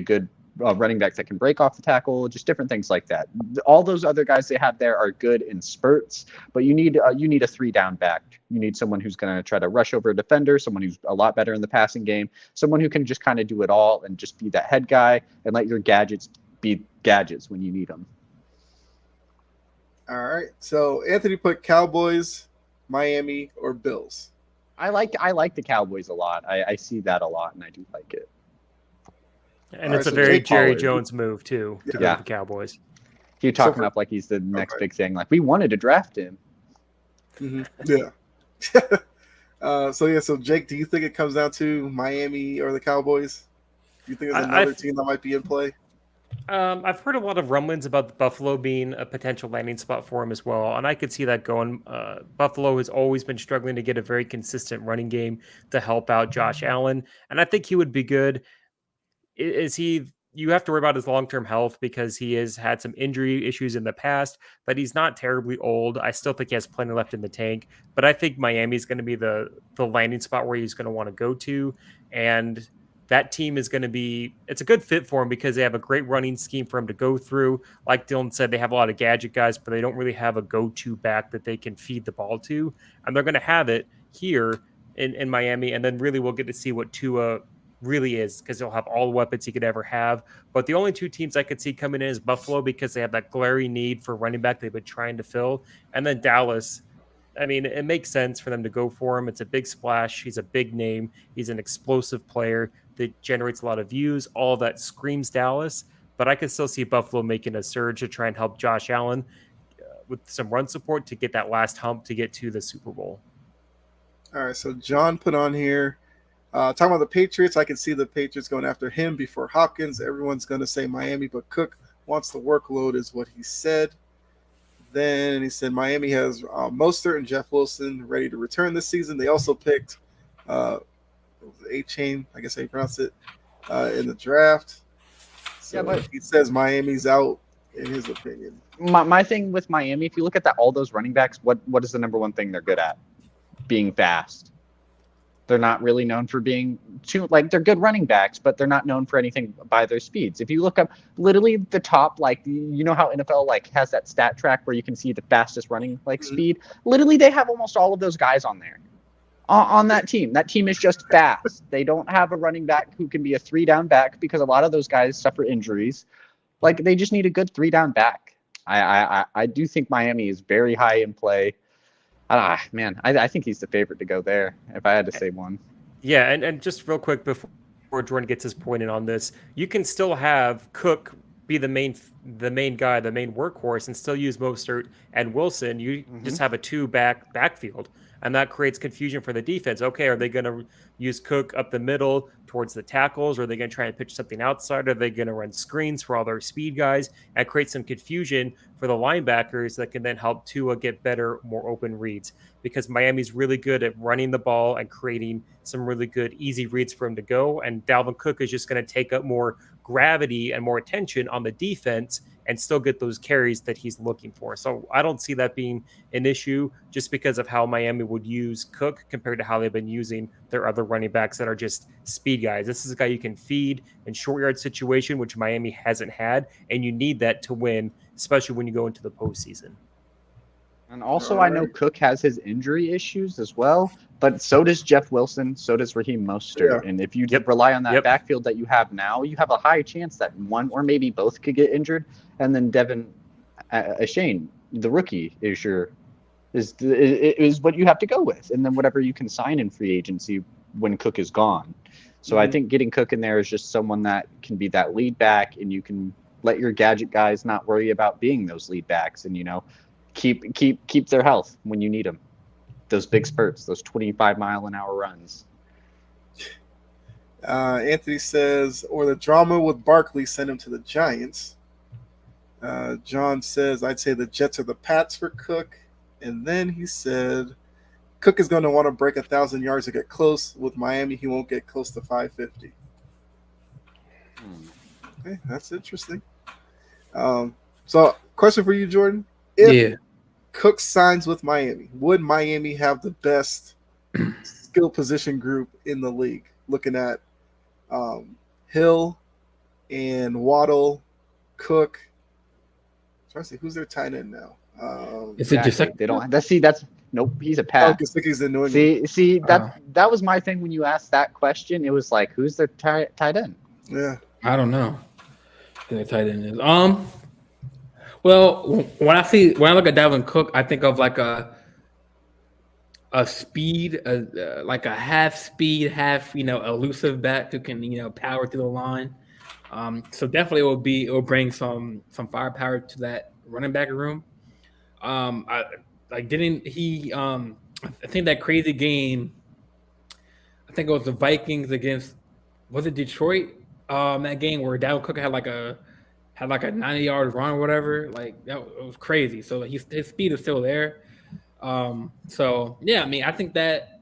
S4: good running back that can break off the tackle, just different things like that. All those other guys they have there are good in spurts, but you need a 3-down back. You need someone who's going to try to rush over a defender, someone who's a lot better in the passing game, someone who can just kind of do it all and just be that head guy and let your gadgets be gadgets when you need them.
S1: All right. So Anthony put Cowboys, Miami, or Bills.
S4: I like the Cowboys a lot. I see that a lot, and I do like it.
S2: And it's a very Jerry Jones move, too, to go to the Cowboys.
S4: Keep talking up like he's the next big thing. Like, we wanted to draft him.
S1: Mm-hmm. Yeah. So Jake, do you think it comes down to Miami or the Cowboys? Do you think there's another team that might be in play?
S2: I've heard a lot of rumblings about Buffalo being a potential landing spot for him as well, and I could see that going. Buffalo has always been struggling to get a very consistent running game to help out Josh Allen, and I think he would be good. You have to worry about his long-term health because he has had some injury issues in the past, but he's not terribly old. I still think he has plenty left in the tank, but I think Miami is going to be the landing spot where he's going to want to go to, and that team is going to be, it's a good fit for him because they have a great running scheme for him to go through. Like Dylan said, they have a lot of gadget guys, but they don't really have a go-to back that they can feed the ball to. And they're going to have it here in Miami. And then really we'll get to see what Tua really is because he'll have all the weapons he could ever have. But the only two teams I could see coming in is Buffalo because they have that glaring need for running back they've been trying to fill. And then Dallas, I mean, it makes sense for them to go for him. It's a big splash. He's a big name. He's an explosive player that generates a lot of views. All of that screams Dallas. But I could still see Buffalo making a surge to try and help Josh Allen with some run support to get that last hump to get to the Super Bowl.
S1: All right, so John put on here, talking about the Patriots, I can see the Patriots going after him before Hopkins. Everyone's going to say Miami, but Cook wants the workload is what he said. Then he said Miami has Mostert and Jeff Wilson ready to return this season. They also picked A-Chain, I guess how you pronounce it, in the draft. So yeah, but he says Miami's out in his opinion.
S4: My thing with Miami, if you look at all those running backs, what is the number one thing they're good at? Being fast. They're not really known for being they're good running backs, but they're not known for anything by their speeds. If you look up literally the top, you know how NFL has that stat track where you can see the fastest running speed. Literally, they have almost all of those guys on there. On that team. That team is just fast. They don't have a running back who can be a 3-down back because a lot of those guys suffer injuries. They just need a good 3-down back. I do think Miami is very high in play. I think he's the favorite to go there if I had to say one.
S2: Yeah, and just real quick before Jordan gets his point in on this, you can still have Cook be the main guy, the main workhorse, and still use Mostert and Wilson. You just have a 2-backfield, and that creates confusion for the defense. Okay, are they going to use Cook up the middle towards the tackles, or are they going to try and pitch something outside? Are they going to run screens for all their speed guys and create some confusion for the linebackers that can then help Tua get better, more open reads? Because Miami's really good at running the ball and creating some really good, easy reads for him to go. And Dalvin Cook is just going to take up more gravity and more attention on the defense and still get those carries that he's looking for. So I don't see that being an issue just because of how Miami would use Cook compared to how they've been using their other running backs that are just speed guys. This is a guy you can feed in short yard situation, which Miami hasn't had, and you need that to win, especially when you go into the postseason.
S4: And also, I know Cook has his injury issues as well, but so does Jeff Wilson, so does Raheem Mostert. Yeah. And if you rely on that backfield that you have now, you have a high chance that one or maybe both could get injured. And then Devin Shane, the rookie, is what you have to go with. And then whatever you can sign in free agency when Cook is gone. So I think getting Cook in there is just someone that can be that lead back, and you can let your gadget guys not worry about being those lead backs, and keep their health when you need them. Those big spurts, those 25-mile-an-hour runs.
S1: Anthony says, or the drama with Barkley sent him to the Giants. John says, I'd say the Jets are the Pats for Cook. And then he said, Cook is going to want to break 1,000 yards to get close. With Miami, he won't get close to 550. Okay, that's interesting. So, question for you, Jordan. If Cook signs with Miami, would Miami have the best skill position group in the league? Looking at Hill and Waddle, Cook. I'm trying to see who's their tight end now.
S3: Is it just
S4: they don't? That's nope. He's a Pat.
S1: Oh, Gesicki's in New England.
S4: See that was my thing when you asked that question. It was like, who's their tight end?
S1: Yeah,
S3: I don't know who their tight end is. Well, when I look at Dalvin Cook, I think of like a speed, like a half speed, half elusive back who can power through the line. So definitely it will bring some firepower to that running back room. I think that crazy game. I think it was the Vikings against, was it Detroit? That game where Dalvin Cook had like a 90-yard run or whatever. It was crazy. So his speed is still there. So yeah, I mean, I think that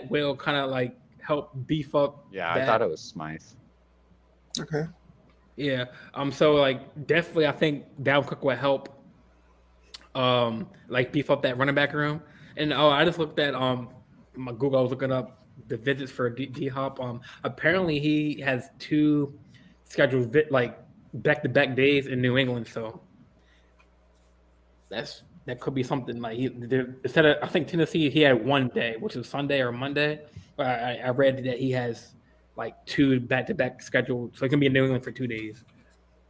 S3: will kind of help beef up.
S4: Yeah, I thought it was Smythe.
S1: Okay.
S3: Yeah. So definitely, I think Dalvin Cook will help. Beef up that running back room. And I just looked at my Google. I was looking up the visits for DHop. Apparently he has 2 scheduled back-to-back days in New England. So that could be something. Instead of, I think Tennessee, he had 1 day, which is Sunday or Monday. I read that he has 2 back-to-back scheduled, so he can be in New England for 2 days.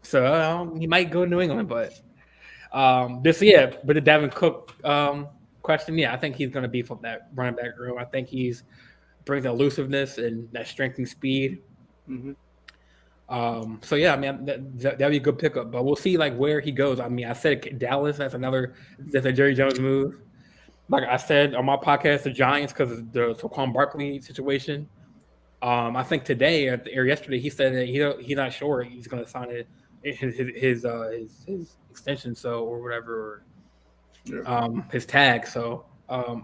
S3: So he might go to New England, but but the Dalvin Cook question, yeah, I think he's going to beef up that running back room. I think he's brings elusiveness and that strength and speed.
S1: Mm-hmm.
S3: So yeah, I mean that'd be a good pickup, but we'll see like where he goes. I mean, I said Dallas. That's a Jerry Jones move. Like I said on my podcast, the Giants because of the Saquon Barkley situation. I think today or yesterday he said that he's not sure he's going to sign his extension, so or whatever, his tag. So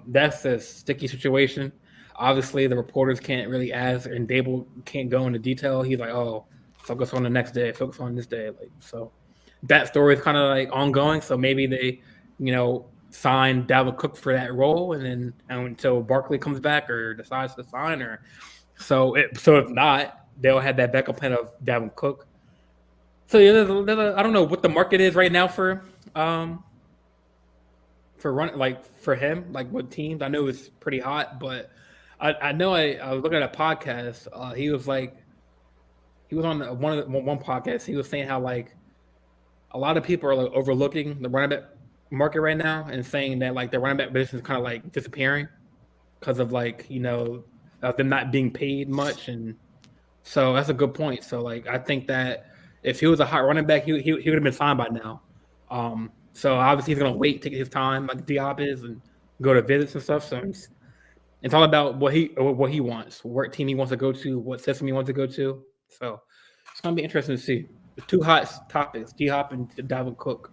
S3: that's a sticky situation. Obviously, the reporters can't really ask, and Dable can't go into detail. He's like, "Oh, focus on the next day. Focus on this day." Like so, that story is kind of like ongoing. So maybe they, sign Dalvin Cook for that role, and then until Barkley comes back or decides to sign, or so if not, they'll have that backup plan of Dalvin Cook. So yeah, I don't know what the market is right now for him, like what teams. I know it's pretty hot, but I know I was looking at a podcast. He was on one podcast. He was saying how like a lot of people are like overlooking the running back market right now and saying that like the running back position is kind of like disappearing because of like them not being paid much, and so that's a good point. So like I think that if he was a hot running back, he would have been signed by now. So obviously he's gonna wait, take his time like DHop is, and go to visits and stuff. So it's all about what he wants, what team he wants to go to, what system he wants to go to. So it's gonna be interesting to see. The two hot topics: DHop and Dalvin Cook.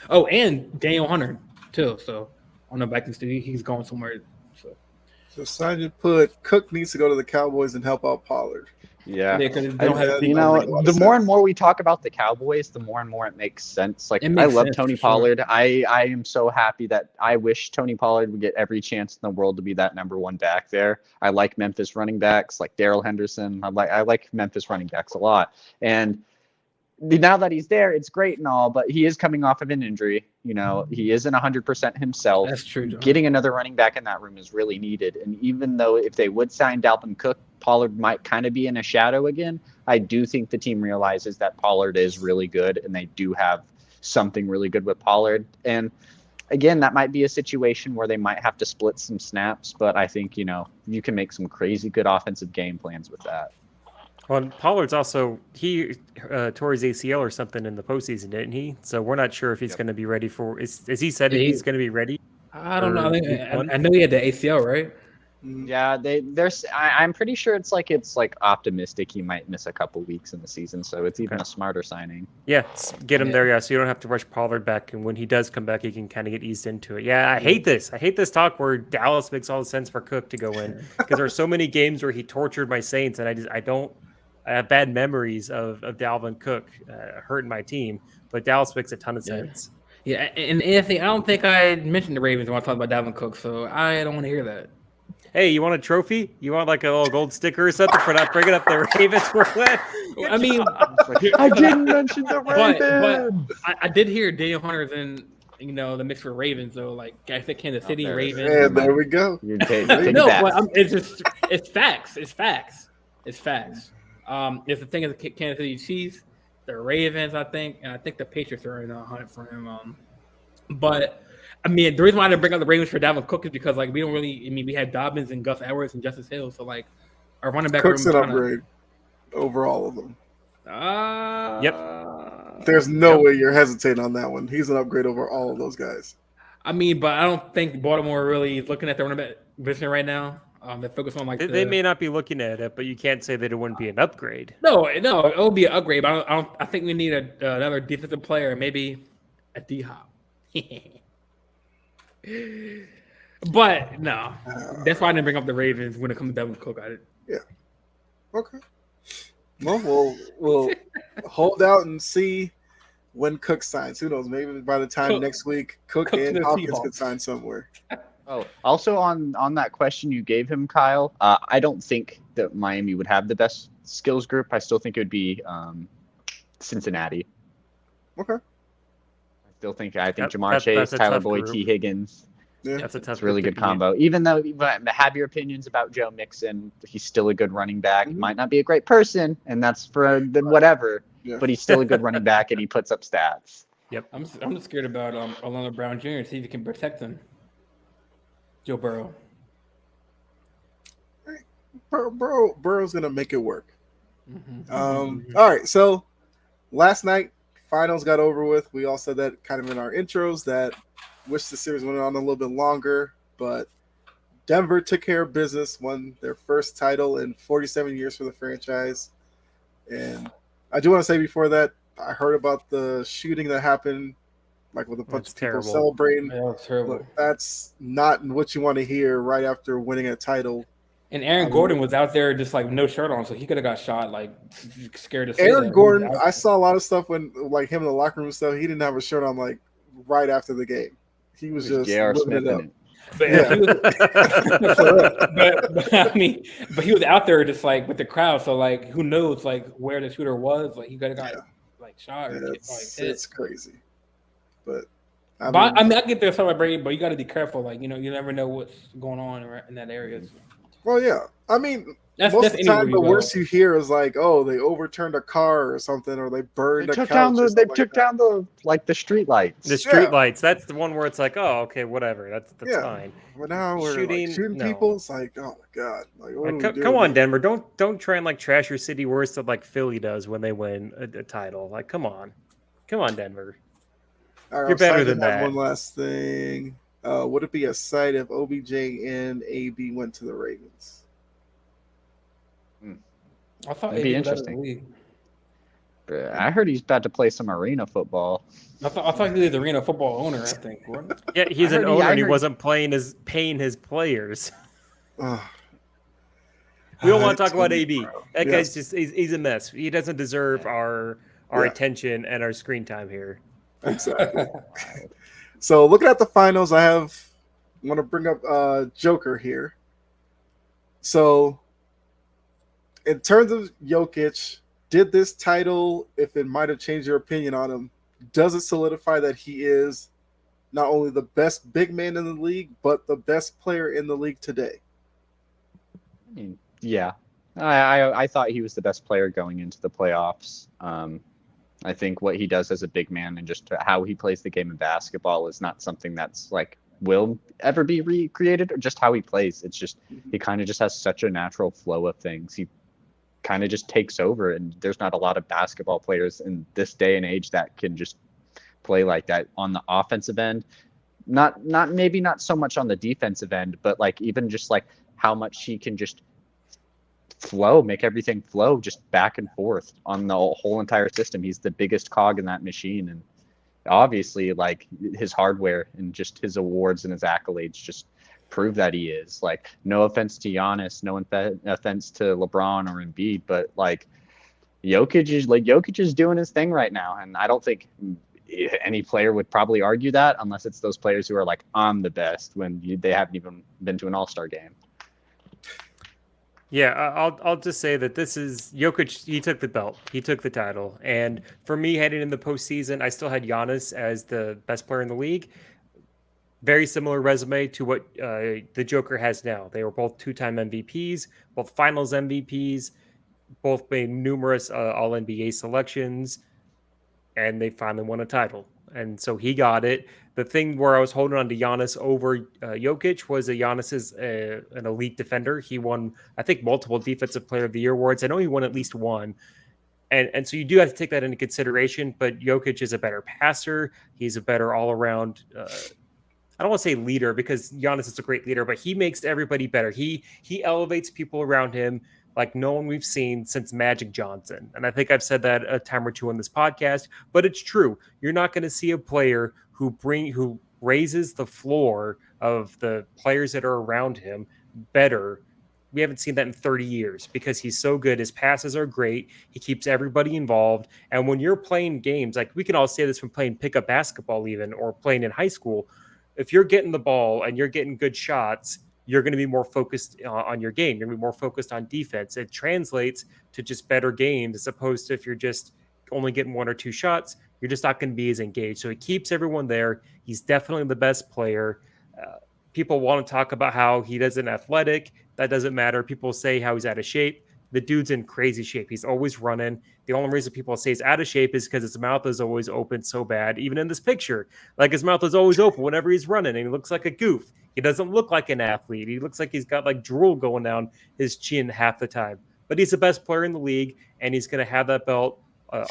S3: Oh, and Daniel Hunter too. So on the Vikings, he's going somewhere.
S1: So Simon put Cook needs to go to the Cowboys and help out Pollard.
S4: Yeah,
S1: the
S4: more and more we talk about the Cowboys, the more and more it makes sense. Like I love Tony Pollard. Sure. I am so happy that I wish Tony Pollard would get every chance in the world to be that number one back there. I like Memphis running backs like Darrell Henderson. I like Memphis running backs a lot. And now that he's there, it's great and all, but he is coming off of an injury. He isn't 100% himself.
S3: That's true, John.
S4: Getting another running back in that room is really needed. And even though if they would sign Dalvin Cook, Pollard might kind of be in a shadow again, I do think the team realizes that Pollard is really good, and they do have something really good with Pollard. And again, that might be a situation where they might have to split some snaps, but I think, you can make some crazy good offensive game plans with that.
S2: Well, Pollard's also, he tore his ACL or something in the postseason, didn't he? So we're not sure if he's going to be ready for. Is he said he's going to be ready?
S3: I don't know. I know he had the ACL, right?
S4: Yeah, I'm pretty sure it's like optimistic he might miss a couple weeks in the season, so it's even a smarter signing.
S2: Yeah, get him there, so you don't have to rush Pollard back, and when he does come back, he can kind of get eased into it. Yeah, I hate this. I hate this talk where Dallas makes all the sense for Cook to go in because there are so many games where he tortured my Saints, and I have bad memories of Dalvin Cook hurting my team, but Dallas makes a ton of sense.
S3: Yeah, and Anthony, I don't think I mentioned the Ravens when I talked about Dalvin Cook, so I don't want to hear that.
S2: Hey, you want a trophy? You want like a little gold sticker or something for not bringing up the Ravens?
S3: I mean,
S4: I didn't mention the Ravens.
S3: But I did hear Daniel Hunter's in the mix for Ravens, though. Like I think Kansas City Ravens.
S1: Yeah, there we go.
S3: No, but it's facts. It's facts. It's the thing is the Kansas City Chiefs, the Ravens, I think, and I think the Patriots are in the hunt for him. But I mean, the reason why I didn't bring up the Ravens for Dalvin Cook is because like we don't really. I mean, we had Dobbins and Gus Edwards and Justice Hill, so like our running back.
S1: Cook's an upgrade over all of them.
S2: Yep.
S1: There's no way you're hesitating on that one. He's an upgrade over all of those guys.
S3: I mean, but I don't think Baltimore really is looking at the running back position right now. They focus on
S2: they may not be looking at it, but you can't say that it wouldn't be an upgrade.
S3: No, it will be an upgrade. But I think we need another defensive player, maybe a DHop. But no, that's why I didn't bring up the Ravens when it comes to Dalvin Cook.
S1: Yeah. Okay. Well, we'll hold out and see when Cook signs. Who knows? Maybe by the time next week, Cook and Hopkins could sign somewhere.
S4: Oh, also on that question you gave him, Kyle, I don't think that Miami would have the best skills group. I still think it would be Cincinnati.
S1: Okay.
S4: I think Jamar Chase, Tyler Boyd, T. Higgins.
S1: Yeah.
S2: That's a tough.
S4: It's a really good combo. Even though have your opinions about Joe Mixon, he's still a good running back. He might not be a great person, and that's for whatever. Yeah. But he's still a good running back, and he puts up stats.
S2: Yep.
S3: I'm just scared about Orlando Brown Jr. See if he can protect him. Joe Burrow.
S1: Burrow's gonna make it work.
S3: Mm-hmm.
S1: All right, so last night finals got over with. We all said that kind of in our intros that wish the series went on a little bit longer, but Denver took care of business, won their first title in 47 years for the franchise. And I do want to say before that, I heard about the shooting that happened, like with a bunch of people
S2: terrible.
S1: celebrating.
S3: Yeah, that was terrible.
S1: Look, that's not what you want to hear right after winning a title.
S3: And Aaron Gordon was out there just like no shirt on, so he could have got shot. Like scared to say
S1: Aaron
S3: that.
S1: Gordon, I saw a lot of stuff when like him in the locker room and stuff. He didn't have a shirt on like right after the game. He was just
S4: J.R.
S1: living
S4: Smith
S1: it up.
S4: in it.
S3: But,
S1: Yeah.
S3: he was, but I mean, but he was out there just like with the crowd. So like, who knows like where the shooter was? Like he could have got like shot or hit.
S1: It's crazy. But
S3: I get there celebrating, but you got to be careful. Like you never know what's going on in that area. So.
S1: Well, yeah. I mean, most of the time, the worst you hear is like, "Oh, they overturned a car or something, or they burned a couch."
S4: They took down the street lights.
S2: The street lights. That's the one where it's like, oh, okay, whatever. That's fine.
S1: But now we're shooting people. It's like, oh my god! Like,
S2: come on, Denver. Don't try and like trash your city worse than like Philly does when they win a title. Like, come on, Denver.
S1: Right,
S2: you're better than that.
S1: One last thing. Would it be a sight if OBJ and AB went to the Ravens?
S3: I thought
S4: it'd be interesting. I heard he's about to play some arena football.
S3: I thought he was the arena football owner. I think.
S2: Yeah, he's an owner. And he wasn't paying his players. We don't want to talk about AB. That guy's he's a mess. He doesn't deserve our attention and our screen time here.
S1: Exactly. So looking at the finals, I want to bring up Joker here. So in terms of Jokic, did this title, if it might have changed your opinion on him, does it solidify that he is not only the best big man in the league, but the best player in the league today?
S4: I mean, yeah. I thought he was the best player going into the playoffs. I think what he does as a big man and just how he plays the game of basketball is not something that's like will ever be recreated, or just how he plays. It's just he kind of just has such a natural flow of things. He kind of just takes over, and there's not a lot of basketball players in this day and age that can just play like that on the offensive end. Not maybe not so much on the defensive end, but like even just like how much he can just make everything flow just back and forth on the whole entire system. He's the biggest cog in that machine, and obviously like his hardware and just his awards and his accolades just prove that he is. Like, no offense to Giannis, no offense to LeBron or Embiid, but like Jokic is doing his thing right now, and I don't think any player would probably argue that unless it's those players who are like, I'm the best, when they haven't even been to an all-star game.
S2: Yeah, I'll just say that this is Jokic. He took the belt. He took the title. And for me, heading in the postseason, I still had Giannis as the best player in the league. Very similar resume to what the Joker has now. They were both two-time MVPs, both finals MVPs, both made numerous All-NBA selections, and they finally won a title. And so he got it. The thing where I was holding on to Giannis over Jokic was that Giannis is an elite defender. He won, I think, multiple Defensive Player of the Year awards. I know he won at least one. And so you do have to take that into consideration. But Jokic is a better passer. He's a better all-around I don't want to say leader, because Giannis is a great leader, but he makes everybody better. He elevates people around him like no one we've seen since Magic Johnson. And I think I've said that a time or two on this podcast, but it's true. You're not going to see a player who raises the floor of the players that are around him better. We haven't seen that in 30 years because he's so good. His passes are great. He keeps everybody involved. And when you're playing games, like we can all say this from playing pickup basketball even, or playing in high school, if you're getting the ball and you're getting good shots, you're going to be more focused on your game. You're going to be more focused on defense. It translates to just better games, as opposed to if you're just only getting one or two shots, you're just not going to be as engaged. So he keeps everyone there. He's definitely the best player. People want to talk about how he isn't athletic. That doesn't matter. People say how he's out of shape. the dude's in crazy shape. He's always running. The only reason people say he's out of shape is because his mouth is always open so bad. Even in this picture, like his mouth is always open whenever he's running, and he looks like a goof. He doesn't look like an athlete. He looks like he's got like drool going down his chin half the time. But he's the best player in the league, and he's going to have that belt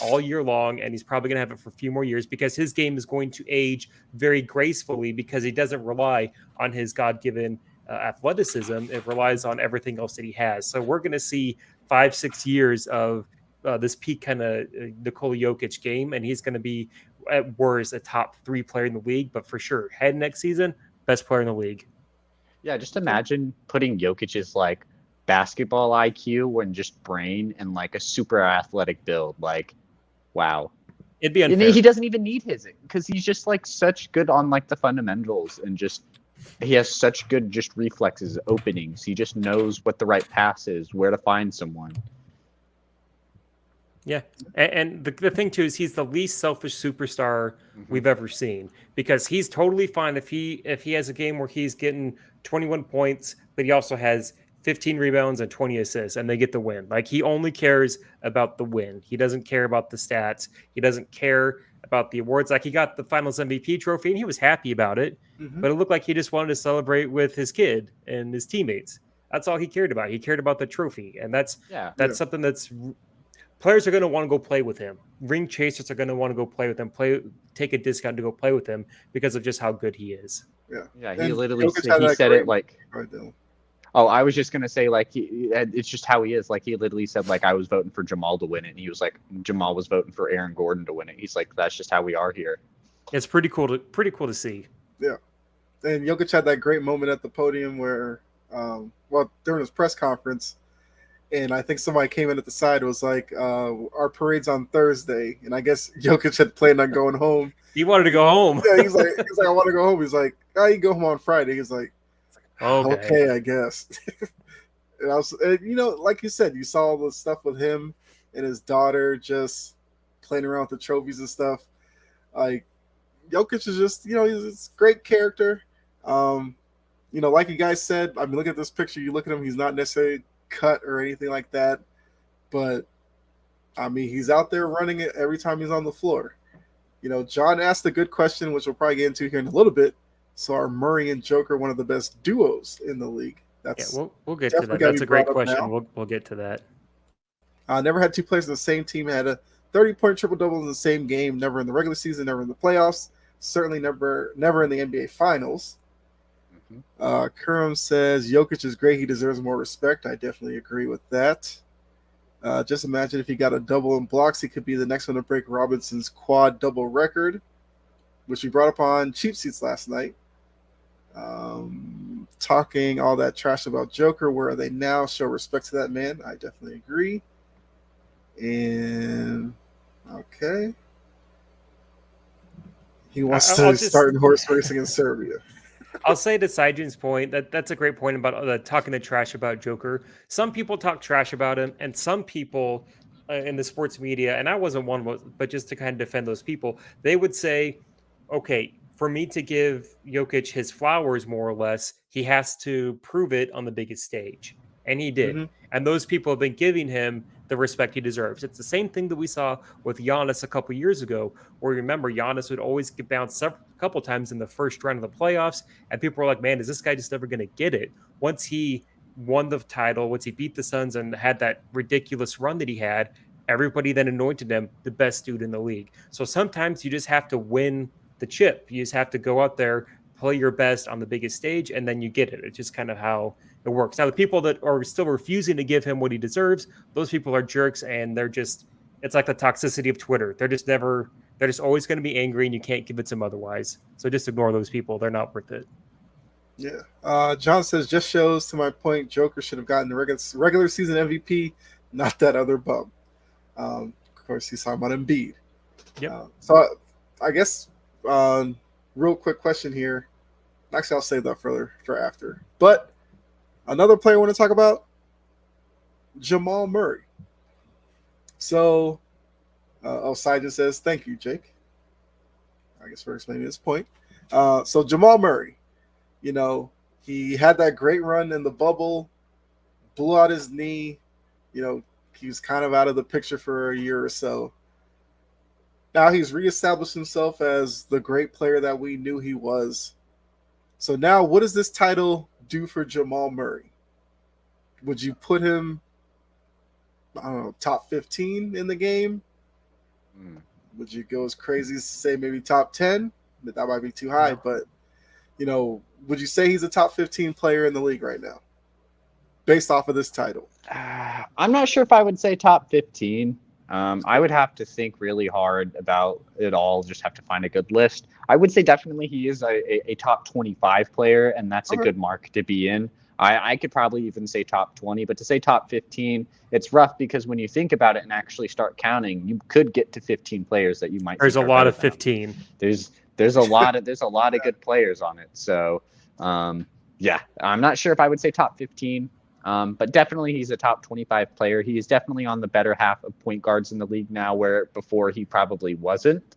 S2: all year long, and he's probably going to have it for a few more years because his game is going to age very gracefully because he doesn't rely on his God-given athleticism. It relies on everything else that he has. So we're going to see 5-6 years of this peak kind of Nikola Jokic game, and he's going to be at worst a top 3 player in the league, but for sure, head next season, best player in the league.
S4: Yeah, just imagine putting Jokic's like basketball IQ and just brain and like a super athletic build. Like, wow.
S2: It'd be unfair.
S4: And he doesn't even need his, because he's just like such good on like the fundamentals, and just he has such good just reflexes, openings. He just knows what the right pass is, where to find someone.
S2: Yeah, and the thing too is he's the least selfish superstar we've ever seen, because he's totally fine if he has a game where he's getting 21 points, but he also has 15 rebounds and 20 assists, and they get the win. Like, he only cares about the win. He doesn't care about the stats. He doesn't care about the awards. Like, he got the Finals MVP trophy, and he was happy about it, but it looked like he just wanted to celebrate with his kid and his teammates. That's all he cared about. He cared about the trophy, and that's something that's players are going to want to go play with him. Ring chasers are going to want to go play with him, take a discount to go play with him because of just how good he is.
S4: Yeah. He literally said it like. Oh, I was just gonna say, like, it's just how he is. Like, he literally said, like, I was voting for Jamal to win it, and he was like, Jamal was voting for Aaron Gordon to win it. He's like, that's just how we are here.
S2: It's pretty cool to see.
S1: Yeah, and Jokic had that great moment at the podium where, during his press conference, and I think somebody came in at the side and was like, our parade's on Thursday, and I guess Jokic had planned on going home.
S2: He wanted to go home.
S1: Yeah, he's like, I want to go home. He's like, you go home on Friday. He's like, okay, I guess. And I was, like you said, you saw all the stuff with him and his daughter just playing around with the trophies and stuff. Like, Jokic is just, he's a great character. Like you guys said, I mean, look at this picture. You look at him, he's not necessarily cut or anything like that. But, I mean, he's out there running it every time he's on the floor. John asked a good question, which we'll probably get into here in a little bit. So are Murray and Joker one of the best duos in the league?
S2: We'll get to that. That's a great question. We'll get to that.
S1: Never had two players in the same team had a 30-point triple-double in the same game. Never in the regular season, never in the playoffs. Certainly never in the NBA Finals. Kurum says Jokic is great. He deserves more respect. I definitely agree with that. Just imagine if he got a double in blocks, he could be the next one to break Robinson's quad double record, which we brought up on Cheap Seats last night. Talking all that trash about Joker, where are they now? Show respect to that man. I definitely agree. And okay, he wants to start in horse racing in Serbia.
S2: I'll say to Saijin's point that's a great point about talking the trash about Joker. Some people talk trash about him, and some people in the sports media, and I wasn't one, but just to kind of defend those people, they would say, okay, for me to give Jokic his flowers, more or less, he has to prove it on the biggest stage. And he did. And those people have been giving him the respect he deserves. It's the same thing that we saw with Giannis a couple years ago, where remember, Giannis would always get bounced a couple times in the first round of the playoffs. And people were like, man, is this guy just never going to get it? Once he won the title, once he beat the Suns and had that ridiculous run that he had, everybody then anointed him the best dude in the league. So sometimes you just have to win the chip. You just have to go out there, play your best on the biggest stage, and then you get it. It's just kind of how it works. Now, the people that are still refusing to give him what he deserves, those people are jerks, and it's like the toxicity of Twitter. They're just always going to be angry, and you can't convince them otherwise. So just ignore those people. They're not worth it.
S1: Yeah. John says, just shows to my point, Joker should have gotten the regular season MVP, not that other bum. Of course, he's talking about Embiid.
S2: Yep.
S1: So I guess real quick question here. Actually, I'll save that for after. But another player I want to talk about, Jamal Murray. So, Sajan says, thank you, Jake. I guess for explaining this point. So Jamal Murray, he had that great run in the bubble, blew out his knee, He was kind of out of the picture for a year or so. Now he's reestablished himself as the great player that we knew he was. So now, what does this title do for Jamal Murray? Would you put him, I don't know, top 15 in the game? Would you go as crazy as to say maybe top 10? That might be too high, but would you say he's a top 15 player in the league right now, based off of this title?
S4: I'm not sure if I would say top 15. I would have to think really hard about it all, just have to find a good list. I would say definitely he is a top 25 player, and that's a good mark to be in. I could probably even say top 20, but to say top 15, it's rough because when you think about it and actually start counting, you could get to 15 players that you might.
S2: There's a lot of 15.
S4: There's a lot of good players on it. So yeah, I'm not sure if I would say top 15. But definitely he's a top 25 player. He is definitely on the better half of point guards in the league now, where before he probably wasn't.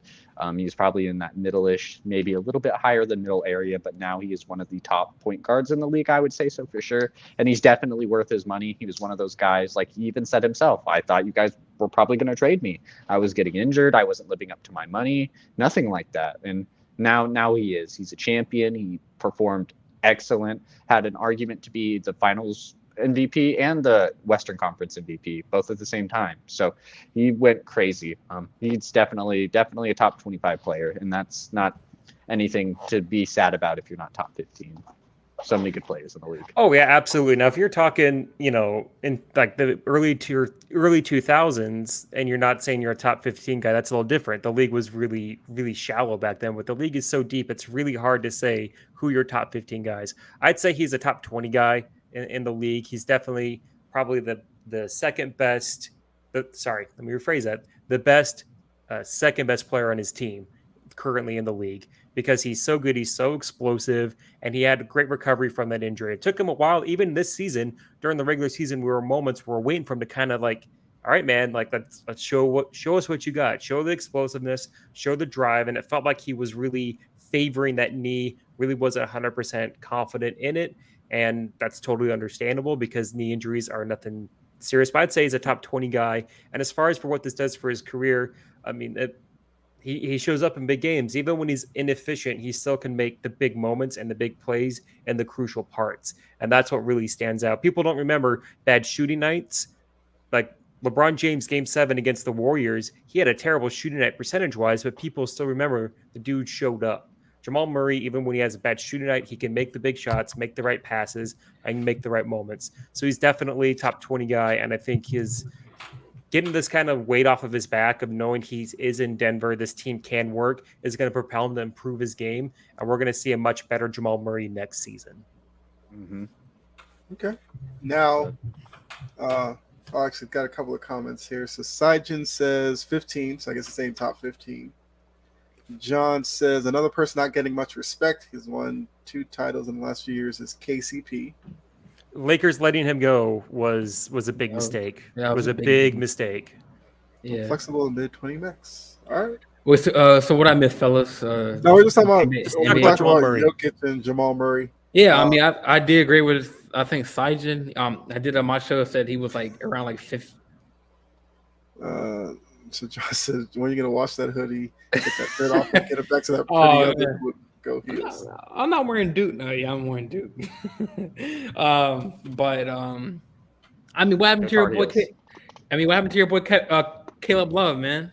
S4: He's probably in that middle-ish, maybe a little bit higher than middle area, but now he is one of the top point guards in the league, I would say so for sure. And he's definitely worth his money. He was one of those guys, like he even said himself, I thought you guys were probably going to trade me. I was getting injured. I wasn't living up to my money, nothing like that. And now he is. He's a champion. He performed excellent, had an argument to be the finals MVP and the Western Conference MVP both at the same time. So he went crazy. He's definitely a top 25 player, and that's not anything to be sad about if you're not top 15. So many good players in the league.
S2: Oh yeah, absolutely. Now if you're talking, in like the early 2000s, and you're not saying you're a top 15 guy, that's a little different. The league was really, really shallow back then, but the league is so deep, it's really hard to say who your top 15 guys. I'd say he's a top 20 guy in the league. He's definitely probably the second best. Sorry, let me rephrase that. The best, second best player on his team currently in the league, because he's so good. He's so explosive, and he had a great recovery from that injury. It took him a while, even this season. During the regular season, we were moments where we're waiting for him to kind of like, all right, man, like let's show us what you got. Show the explosiveness, show the drive, and it felt like he was really favoring that knee. Really wasn't 100% confident in it. And that's totally understandable because knee injuries are nothing serious. But I'd say he's a top 20 guy. And as far as for what this does for his career, I mean, he shows up in big games. Even when he's inefficient, he still can make the big moments and the big plays and the crucial parts. And that's what really stands out. People don't remember bad shooting nights. Like LeBron James, Game 7 against the Warriors, he had a terrible shooting night percentage-wise, but people still remember the dude showed up. Jamal Murray, even when he has a bad shooting night, he can make the big shots, make the right passes, and make the right moments. So he's definitely a top 20 guy, and I think his getting this kind of weight off of his back of knowing he is in Denver, this team can work, is going to propel him to improve his game, and we're going to see a much better Jamal Murray next season.
S4: Mm-hmm.
S1: Okay. Now, I actually got a couple of comments here. So Sijin says 15, so I guess it's saying top 15. John says another person not getting much respect. He's won 2 titles in the last few years is KCP.
S2: Lakers letting him go was a big mistake.
S3: Yeah,
S2: it was a big mistake.
S3: Yeah.
S1: Flexible in mid-20 max. All right.
S3: Well, so what I missed, fellas?
S1: No, we're just talking about
S2: Jamal Murray.
S1: Jokic and Jamal Murray.
S3: Yeah, I mean, I did agree with, I think Sijin. I did on my show said he was like around like 5th.
S1: So John said, when are you going to wash that hoodie, get that fit off, and get it back to that pretty go heels?
S3: I'm not wearing Duke. No, yeah, I'm wearing Duke. But I mean, what happened to your boy? What happened to your boy Caleb Love, man?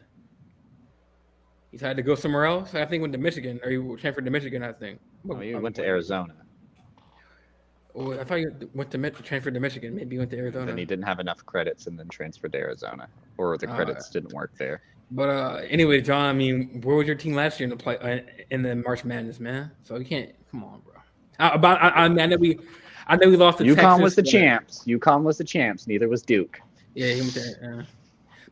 S3: He's had to go somewhere else. I think he went to Michigan, or he transferred to Michigan. I think.
S4: He went to Arizona.
S3: Oh, I thought you went to transferred to Michigan. Maybe he went to Arizona.
S4: And he didn't have enough credits, and then transferred to Arizona, or the credits didn't work there.
S3: But anyway, John, I mean, where was your team last year in the play in the March Madness, man? So you can't. Come on, bro. I know we lost to Texas.
S4: UConn was the champs. UConn was the champs. Neither was Duke.
S3: Yeah, he went there.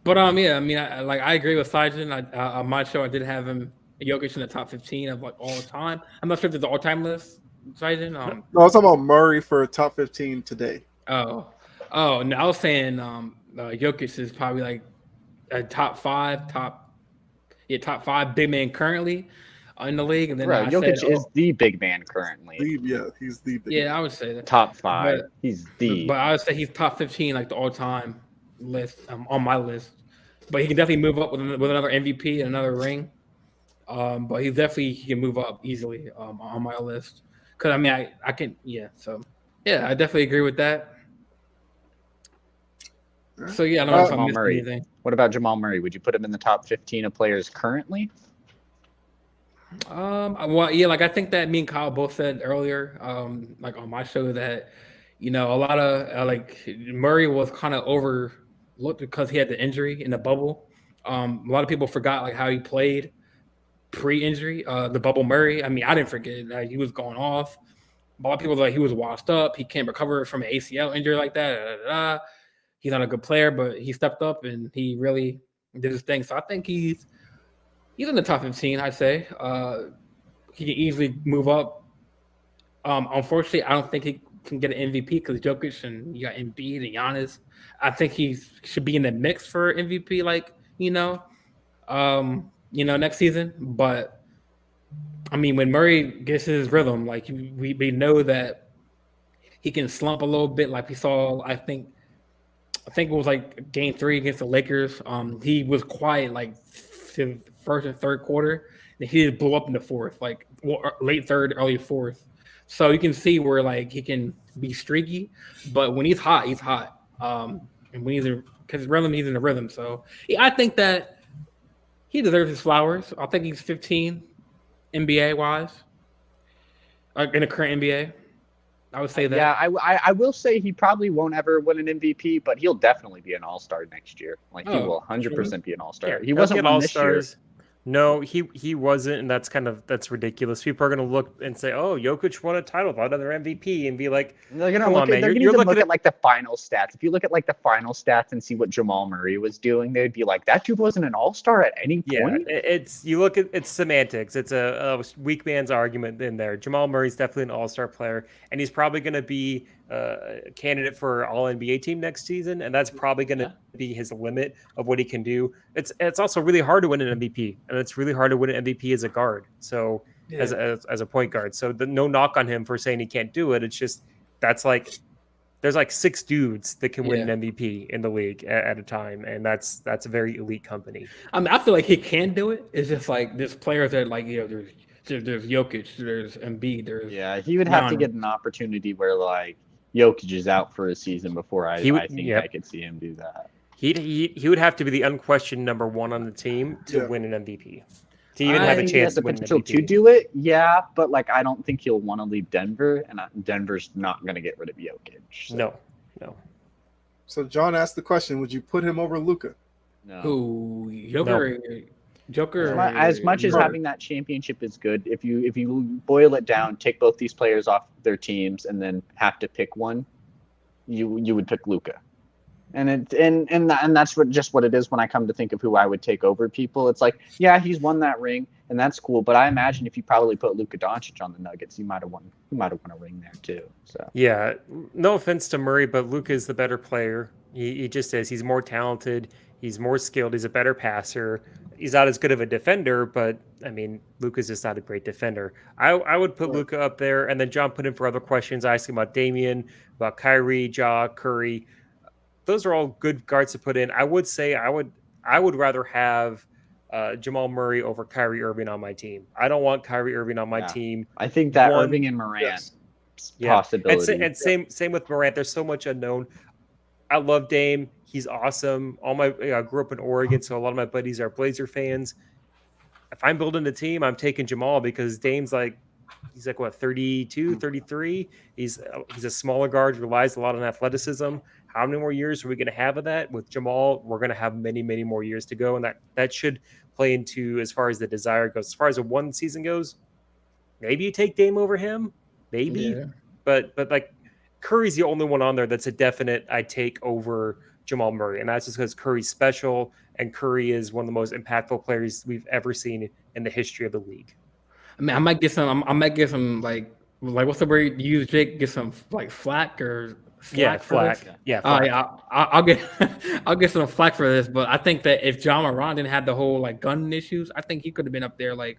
S3: But yeah, I mean, I agree with Sijin. On my show, I did have him Jokic in the top 15 of like all the time. I'm not sure if there's an all-time list. Sijin.
S1: No, I was talking about Murray for top 15 today.
S3: Oh, no, I was saying Jokic is probably like a top five big man currently in the league, and then
S4: right, Jokic is the big man currently.
S1: He's the big
S3: man.
S1: man.
S3: I would say that
S4: top 5. He's the.
S3: But I would say he's top 15 like the all time list on my list, but he can definitely move up with another MVP and another ring. But he can move up easily on my list because I mean I can so I definitely agree with that. So yeah, I don't know if I missed anything.
S4: What about Jamal Murray? Would you put him in the top 15 of players currently?
S3: Well, yeah, like I think that me and Kyle both said earlier, like on my show that, a lot of like Murray was kind of overlooked because he had the injury in the bubble. A lot of people forgot like how he played pre-injury, the bubble Murray. I mean, I didn't forget that he was going off. A lot of people like he was washed up. He can't recover from an ACL injury like that. He's not a good player, but he stepped up and he really did his thing. So I think he's in the top 15, I'd say. He can easily move up. Unfortunately, I don't think he can get an MVP because Jokic and you got Embiid and Giannis. I think he should be in the mix for MVP, next season. But I mean, when Murray gets his rhythm, like we know that he can slump a little bit, like we saw. I think it was like Game 3 against the Lakers. He was quiet like his first and third quarter, and he just blew up in the fourth, like late third, early fourth. So you can see where like he can be streaky, but when he's hot, he's hot. And when he's because rhythm, he's in the rhythm. So yeah, I think that he deserves his flowers. I think he's 15 NBA wise, in the current NBA. I would say that.
S4: Yeah, I will say he probably won't ever win an MVP, but he'll definitely be an All-Star next year. Like he will 100% be an All-Star.
S2: Yeah,
S4: he wasn't one this year.
S2: No, he wasn't, and that's ridiculous. People are going to look and say, "Oh, Jokic won a title without another MVP," and be like,
S4: "They're going to look at like the final stats. If you look at like the final stats and see what Jamal Murray was doing, they'd be like, "That dude wasn't an All-Star at any point."
S2: Yeah, it's semantics. It's a weak man's argument in there. Jamal Murray's definitely an All-Star player, and he's probably going to be a candidate for All-NBA team next season, and that's probably going to be his limit of what he can do. It's also really hard to win an MVP, and it's really hard to win an MVP as a guard. So as a point guard, so no knock on him for saying he can't do it. It's just there's like 6 dudes that can win an MVP in the league at a time, and that's a very elite company.
S3: I mean, I feel like he can do it. It's just like there's players that like there's Jokic, there's Embiid,
S4: he would have to get an opportunity where like Jokic is out for a season before I think I could see him do that.
S2: He would have to be the unquestioned number 1 on the team to win an MVP. To even have a chance to win an MVP.
S4: To do it, but like I don't think he'll want to leave Denver, and Denver's not going to get rid of Jokic. So.
S2: No.
S1: So John asked the question: would you put him over Luka?
S3: No. Who Joker?
S4: As much as having that championship is good, if you boil it down, take both these players off their teams, and then have to pick one, you would pick Luka. And that's what it is when I come to think of who I would take over people. It's like, yeah, he's won that ring, and that's cool. But I imagine if you probably put Luka Doncic on the Nuggets, he might have won a ring there too. So
S2: yeah, no offense to Murray, but Luka is the better player. He just is. He's more talented. He's more skilled. He's a better passer. He's not as good of a defender, but I mean, Luka's just not a great defender. I would put Luka up there, and then John put in for other questions. I asked him about Damian, about Kyrie, Ja, Curry. Those are all good guards to put in. I would say I would rather have Jamal Murray over Kyrie Irving on my team. I don't want Kyrie Irving on my team.
S4: I think that Irving and Morant possibility.
S2: And same with Morant. There's so much unknown. I love Dame. He's awesome. I grew up in Oregon, so a lot of my buddies are Blazer fans. If I'm building a team, I'm taking Jamal because Dame's he's like what, 32, 33. He's a smaller guard, relies a lot on athleticism. How many more years are we going to have of that? With Jamal, we're going to have many, many more years to go, and that should play into as far as the desire goes. As far as a one season goes, maybe you take Dame over him, maybe, but like Curry's the only one on there that's a definite I take over Jamal Murray, and that's just because Curry's special, and Curry is one of the most impactful players we've ever seen in the history of the league.
S3: I mean, I might get some like what's the word you use, Jake? Get some like flack or
S2: flack.
S3: I'll get some flack for this, but I think that if John Moran didn't have the whole like gun issues, I think he could have been up there. Like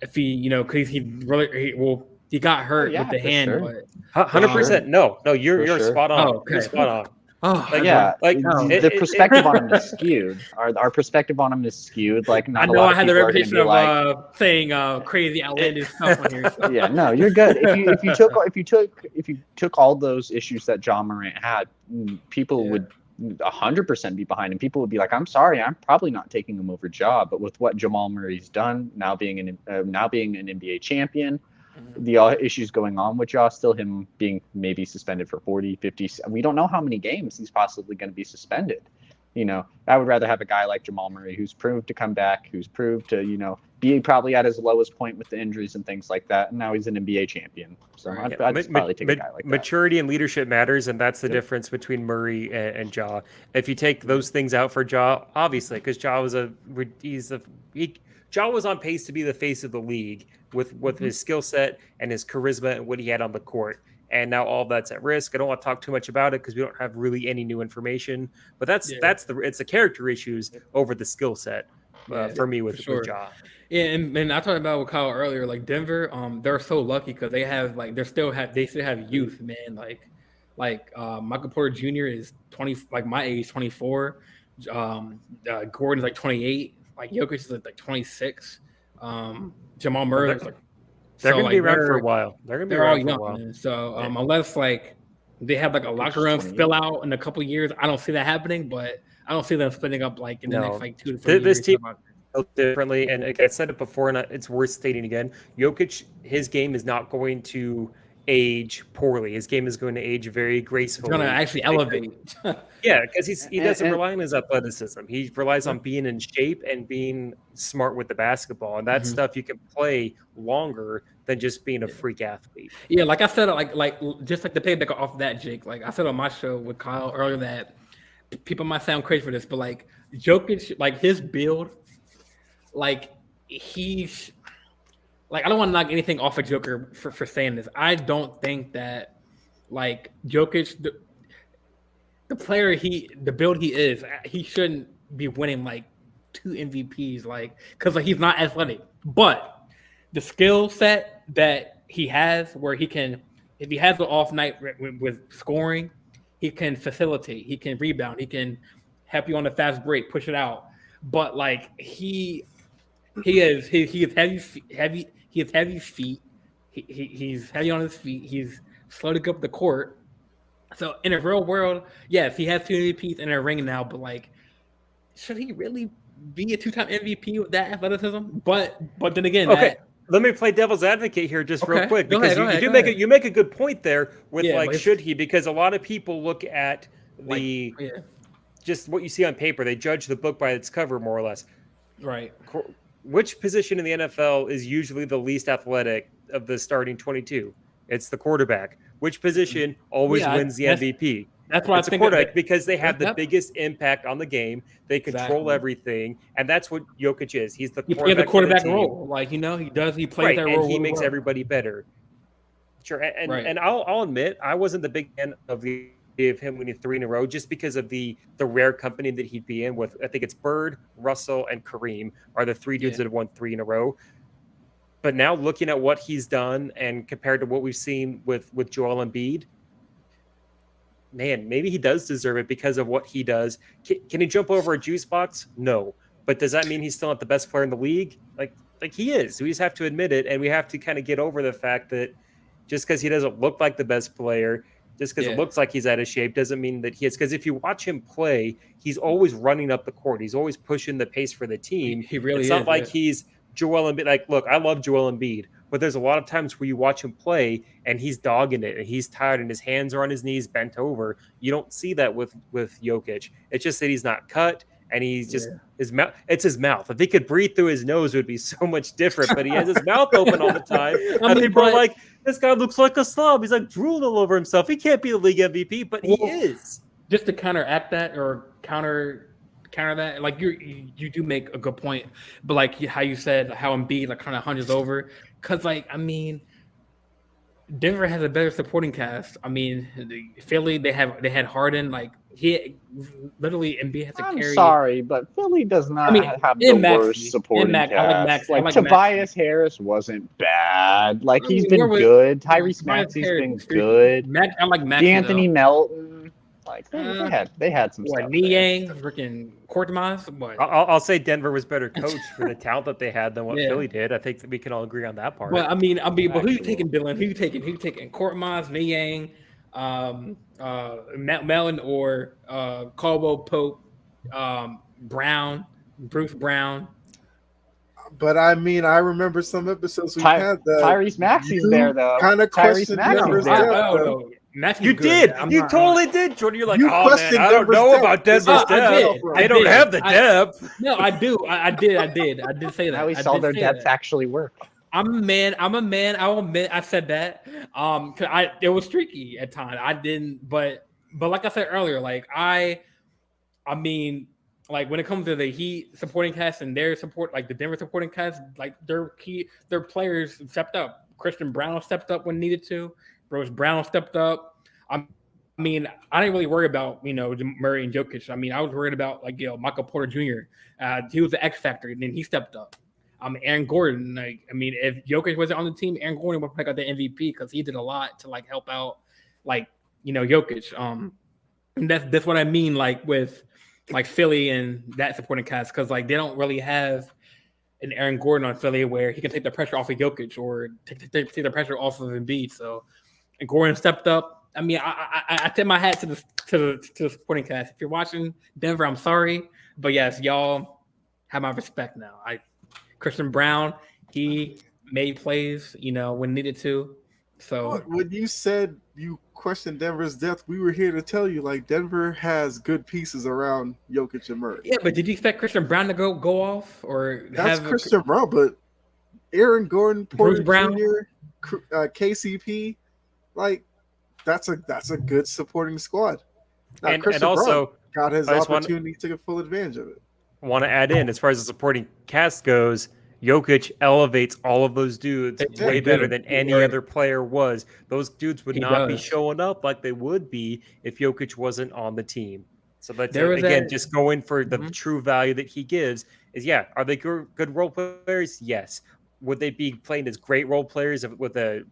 S3: if he, because he got hurt with the hand,
S2: sure. But 100%. No, you're spot on.
S3: Oh, okay.
S2: You're spot on.
S3: Oh,
S2: Like,
S4: Yeah,
S3: no.
S4: the perspective on him is skewed. Our perspective on him is skewed. Like,
S3: I
S4: not a
S3: know
S4: lot
S3: I
S4: of
S3: had the
S4: people are going to
S3: reputation
S4: be
S3: of
S4: like,
S3: saying crazy outlandish stuff on here. So.
S4: yeah, no, you're good. If you took all those issues that John Morant had, people would 100% be behind him. People would be like, I'm sorry, I'm probably not taking him over Ja. But with what Jamal Murray's done, now being an NBA champion, the issues going on with Ja, still him being maybe suspended for 40, 50. We don't know how many games he's possibly going to be suspended. I would rather have a guy like Jamal Murray who's proved to come back, who's proved to, be probably at his lowest point with the injuries and things like that. And now he's an NBA champion. So I'd probably take a guy like that.
S2: Maturity and leadership matters, and that's the difference between Murray and Ja. If you take those things out for Ja, obviously, because Ja was Ja was on pace to be the face of the league with his skill set and his charisma and what he had on the court. And now all that's at risk. I don't want to talk too much about it because we don't have really any new information. But it's the character issues over the skill set for me with Ja.
S3: Yeah, and I talked about with Kyle earlier, like Denver, they're so lucky because they have they still have youth, man. Like Michael Porter Jr. is 20, like my age, 24. Gordon's like 28. Like Jokic is like 26. Jamal Murray is like.
S2: They're going to be around for a while.
S3: They're all young, man. So unless they have a locker room spill out in a couple of years, I don't see that happening. But I don't see them splitting up in the next 2 to 3 years.
S2: This team differently, and I said it before, and it's worth stating again. Jokic, his game is not going to age poorly. His game is going to age very gracefully.
S3: It's going to actually elevate.
S2: Yeah, because he doesn't rely on his athleticism. He relies on being in shape and being smart with the basketball, and that stuff you can play longer than just being a freak athlete.
S3: Yeah, like I said, just like the payback off that, Jake. Like I said on my show with Kyle earlier, that people might sound crazy for this, but Jokic, his build, he's. I don't want to knock anything off of Joker for saying this. I don't think that, Jokic, the player the build he is, he shouldn't be winning 2 MVPs, because he's not athletic. But the skill set that he has, where he can, if he has an off night with scoring, he can facilitate, he can rebound, he can help you on the fast break, push it out. But he has heavy feet. He's heavy on his feet. He's slow to go up the court. So in a real world, yes, he has 2 MVPs in a ring now. But should he really be a 2-time MVP with that athleticism? But then again,
S2: okay. Let me play devil's advocate here just real quick, because you make a good point there with should he? Because a lot of people look at just what you see on paper. They judge the book by its cover, more or less.
S3: Right.
S2: Which position in the NFL is usually the least athletic of the starting 22? It's the quarterback. Which position always wins the MVP?
S3: That's why
S2: it's the quarterback, because they have the biggest impact on the game. They control everything, and that's what Jokic is. He's the
S3: quarterback role. He plays that role,
S2: and he makes everybody better. Sure, and I'll admit I wasn't the big fan of him winning 3 in a row, just because of the rare company that he'd be in with. I think it's Bird, Russell, and Kareem are the 3 dudes that have won 3 in a row. But now looking at what he's done and compared to what we've seen with Joel Embiid, man, maybe he does deserve it because of what he does. Can he jump over a juice box? No. But does that mean he's still not the best player in the league? Like he is. We just have to admit it, and we have to kind of get over the fact that just because he doesn't look like the best player, just because it looks like he's out of shape, doesn't mean that he is. Because if you watch him play, he's always running up the court. He's always pushing the pace for the team.
S3: He really is.
S2: It's not like he's Joel Embiid. Look, I love Joel Embiid, but there's a lot of times where you watch him play and he's dogging it and he's tired and his hands are on his knees bent over. You don't see that with Jokic. It's just that he's not cut and he's just his mouth. It's his mouth. If he could breathe through his nose, it would be so much different. But he has his mouth open all the time. People are like, this guy looks like a slob. He's drooling all over himself. He can't be the league MVP, but he is.
S3: Just to counteract that or counter that, you do make a good point, but how you said how Embiid kind of hunches over, because Denver has a better supporting cast. Philly, they had Harden, he literally Embiid has to carry.
S4: I'm sorry, but Philly does not have the worst supporting cast. Tobias Harris wasn't bad. He's been good. Tyrese Maxey's been good.
S3: I like Maxey,
S4: D'Anthony Melton. Like they had some
S3: What,
S4: stuff.
S3: Niang, freaking Korkmaz? What?
S2: I'll say Denver was better coached for the talent that they had than what
S3: Yeah.
S2: Philly did. I think that we can all agree on that part.
S3: But I mean, but who you
S4: Factual.
S3: taking, Dylan? Who you taking? Korkmaz, Niang, Matt Mellon, or Caldwell Pope, Brown, Bruce Brown?
S1: But I mean, I remember some episodes we had that
S4: Tyrese Maxey's there though.
S1: kind of
S4: Tyrese
S1: questioned
S4: Maxey's
S1: Denver's
S4: there.
S1: depth.
S3: No. Matthew's
S2: You
S3: good.
S2: did.
S3: I'm
S2: You
S3: not-
S2: totally did, Jordan. You're like,
S1: You
S2: oh man,
S1: questioned
S2: I don't
S1: Denver's
S2: know
S1: depth.
S2: about
S1: This
S2: Denver's
S1: is-
S3: I
S2: depth.
S3: did.
S2: They don't have the depth.
S3: No, I do. I did say that.
S4: Now we
S3: I
S4: saw
S3: did
S4: their
S3: say
S4: depth
S3: that.
S4: actually work.
S3: I'm a man. I will admit I said that. 'Cause it was streaky at times. I didn't, but like I said earlier, like I mean, like when it comes to the Heat supporting cast and their support, like the Denver supporting cast, like their players stepped up. Christian Brown stepped up when needed to. Bruce Brown stepped up. I mean, I didn't really worry about Murray and Jokic. I mean, I was worried about Michael Porter Jr. He was the X factor, and then he stepped up. Aaron Gordon. If Jokic wasn't on the team, Aaron Gordon would have got the MVP because he did a lot to help out, Jokic. And that's what I mean, with Philly and that supporting cast, because they don't really have an Aaron Gordon on Philly where he can take the pressure off of Jokic or take the pressure off of Embiid. So, and Gordon stepped up. I mean, I tip my hat to the supporting cast. If you're watching Denver, I'm sorry, but yes, y'all have my respect now. Christian Brown, he made plays, when needed to. So
S1: when you said you questioned Denver's depth, we were here to tell you Denver has good pieces around Jokic and Murray.
S3: Yeah, but did you expect Christian Brown to go off or
S1: that's Christian Brown? But Aaron Gordon, Porter
S3: Brown,
S1: Jr., KCP, that's a good supporting squad. Now,
S2: and
S1: Christian
S2: also
S1: Brown got his opportunity to take full advantage of it.
S2: Want to add in, as far as the supporting cast goes, Jokic elevates all of those dudes way better than any other player was. Those dudes would not be showing up like they would be if Jokic wasn't on the team. So that's again just going for the true value that he gives. Are they good role players? Yes. Would they be playing as great role players with an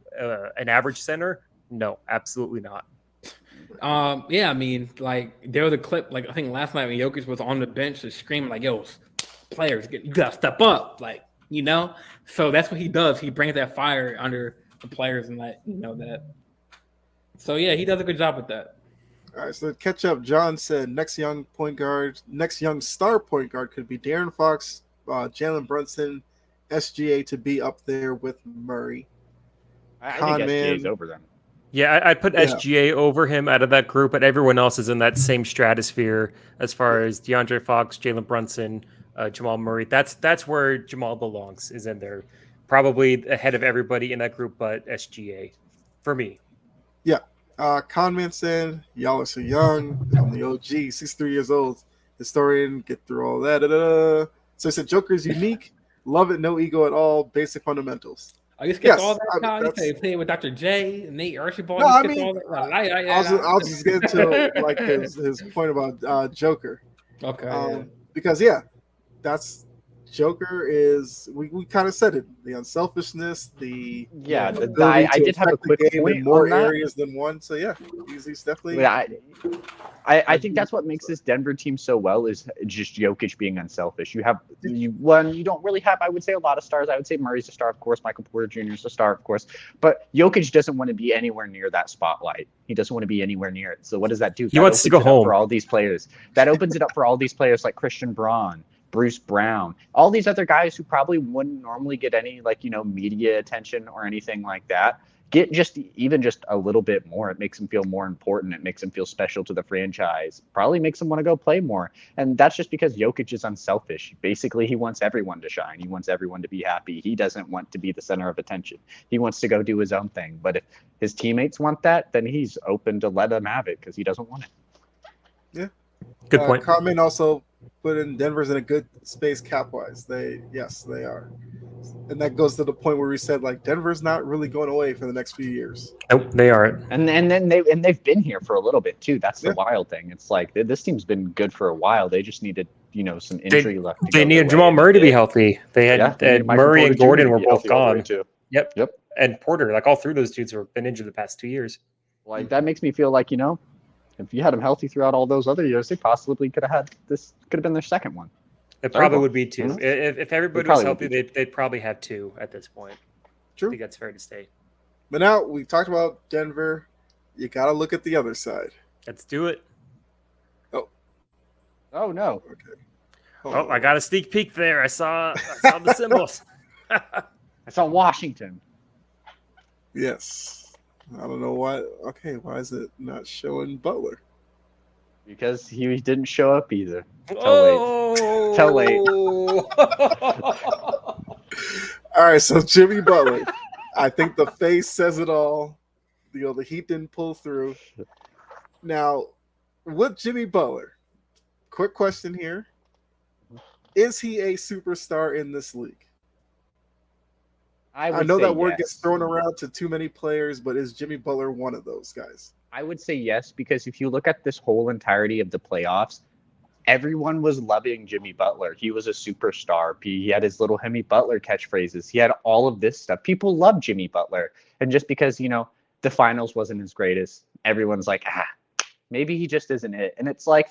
S2: average center? No, absolutely not.
S3: Yeah, I mean, there was a clip, I think last night when Jokic was on the bench just screaming yo, players, you gotta step up, So that's what he does. He brings that fire under the players and that. So yeah, he does a good job with that.
S1: All right, so to catch up, John said next young star point guard could be De'Aaron Fox, Jalen Brunson, SGA to be up there with Murray.
S4: I think SGA is over them.
S2: Yeah, I'd put SGA over him out of that group, but everyone else is in that same stratosphere as far as DeAndre Fox, Jalen Brunson, Jamal Murray. That's where Jamal belongs, is in there. Probably ahead of everybody in that group, but SGA for me.
S1: Yeah. Conman said, y'all are so young. I'm the OG, 63 years old. Historian, get through all that. So he said, Joker's unique. Love it, no ego at all. Basic fundamentals.
S3: You skipped all that, Kyle. You played with Dr. J, Nate Archibald.
S1: No,
S3: I was
S1: just getting to his point about Joker.
S3: Okay.
S1: Because that's Joker is we kind of said it, the unselfishness, I
S4: did have a quick point
S1: in more
S4: on that.
S1: areas than one. So yeah, he's definitely.
S4: Yeah, I think that's what makes this Denver team so well is just Jokic being unselfish. You don't really have, I would say, a lot of stars. I would say Murray's a star, of course. Michael Porter Jr. is a star, of course. But Jokic doesn't want to be anywhere near that spotlight. He doesn't want to be anywhere near it. So what does that do?
S2: He wants to go home
S4: for all these players. That opens it up for all these players like Christian Braun, Bruce Brown, all these other guys who probably wouldn't normally get any media attention or anything like that. Get just a little bit more. It makes them feel more important. It makes them feel special to the franchise. Probably makes them want to go play more. And that's just because Jokic is unselfish. Basically, he wants everyone to shine. He wants everyone to be happy. He doesn't want to be the center of attention. He wants to go do his own thing. But if his teammates want that, then he's open to let them have it because he doesn't want it.
S1: Yeah.
S2: Good point.
S1: Carmen also put in Denver's in a good space cap-wise. They are. And that goes to the point where we said Denver's not really going away for the next few years.
S2: Nope, they aren't.
S4: And they've been here for a little bit too. That's the wild thing. It's this team's been good for a while. They just needed some injury left.
S2: They needed Jamal Murray to be healthy. They had Murray and Gordon were both gone. Yep. And Porter, all three of those dudes have been injured the past 2 years.
S4: That makes me feel If you had him healthy throughout all those other years, they possibly could have been their second one.
S2: It probably would be two.
S4: Mhm.
S2: If everybody was healthy, they'd probably have two at this point.
S1: True.
S2: I think that's fair to state.
S1: But now we talked about Denver. You got to look at the other side.
S2: Let's do it.
S4: Oh no.
S1: Okay.
S2: Oh, I got a sneak peek there. I saw the symbols.
S4: I saw Washington.
S1: Yes. I don't know why. Okay, why is it not showing Butler?
S4: Because he didn't show up either.
S2: Oh!
S4: Tell late.
S1: All right, so Jimmy Butler. I think the face says it all. The Heat didn't pull through. Now, with Jimmy Butler, quick question here. Is he a superstar in this league? I know that word gets thrown around to too many players, but is Jimmy Butler one of those guys?
S4: I would say yes, because if you look at this whole entirety of the playoffs, everyone was loving Jimmy Butler. He was a superstar. He had his little Hemi Butler catchphrases. He had all of this stuff. People loved Jimmy Butler. And just because, the finals wasn't as great as everyone's like, maybe he just isn't it. And it's like,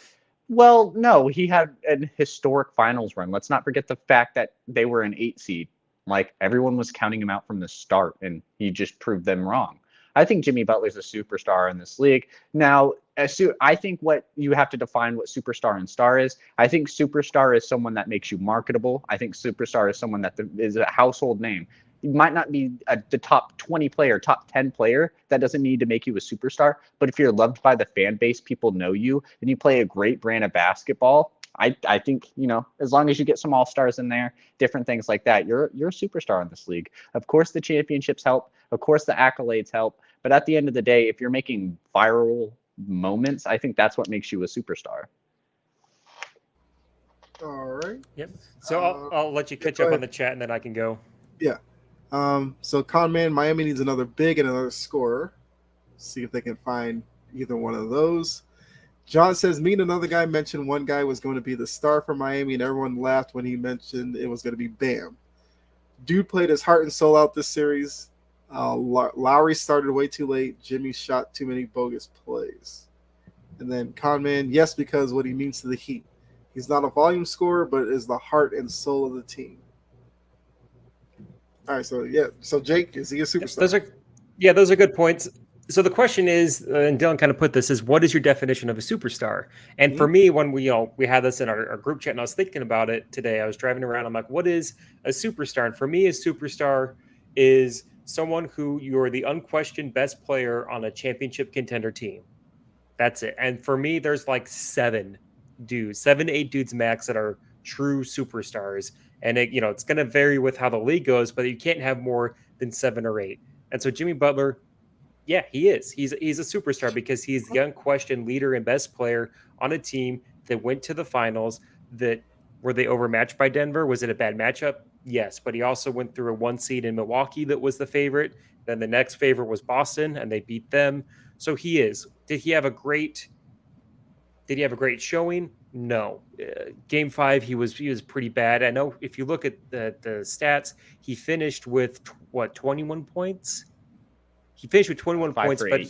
S4: well, no, he had an historic finals run. Let's not forget the fact that they were an 8 seed. Like, everyone was counting him out from the start, and he just proved them wrong. I think Jimmy Butler's a superstar in this league. Now, I think what you have to define what superstar and star is. I think superstar is someone that makes you marketable. I think superstar is someone that is a household name. You might not be the top 20 player, top 10 player. That doesn't need to make you a superstar. But if you're loved by the fan base, people know you, and you play a great brand of basketball, I think, as long as you get some all-stars in there, different things like that, you're a superstar in this league. Of course, the championships help. Of course, the accolades help. But at the end of the day, if you're making viral moments, I think that's what makes you a superstar.
S1: All right.
S2: Yep. So I'll let you catch up on the chat, and then I can go.
S1: Yeah. So Conman, Miami needs another big and another scorer. See if they can find either one of those. John says, me and another guy mentioned one guy was going to be the star for Miami, and everyone laughed when he mentioned it was going to be Bam. Dude played his heart and soul out this series. Lowry started way too late. Jimmy shot too many bogus plays. And then Conman, yes, because what he means to the Heat. He's not a volume scorer, but is the heart and soul of the team. All right, so Jake, is he a superstar?
S2: Those are good points. So the question is, and Dylan kind of put this, is what is your definition of a superstar? And for me, when we had this in our group chat, and I was thinking about it today, I was driving around, I'm like, what is a superstar? And for me, a superstar is someone who you're the unquestioned best player on a championship contender team. That's it. And for me, there's like 7 to 8 dudes max that are true superstars. And it's going to vary with how the league goes, but you can't have more than 7 or 8. And so Jimmy Butler, yeah, he is. He's a superstar because he's the unquestioned leader and best player on a team that went to the finals. That were they overmatched by Denver? Was it a bad matchup? Yes, but he also went through a 1 seed in Milwaukee that was the favorite. Then the next favorite was Boston, and they beat them. So he is. Did he have a great showing? No. Game 5, he was pretty bad. I know if you look at the stats, he finished with 21 points. He finished with 21 points, but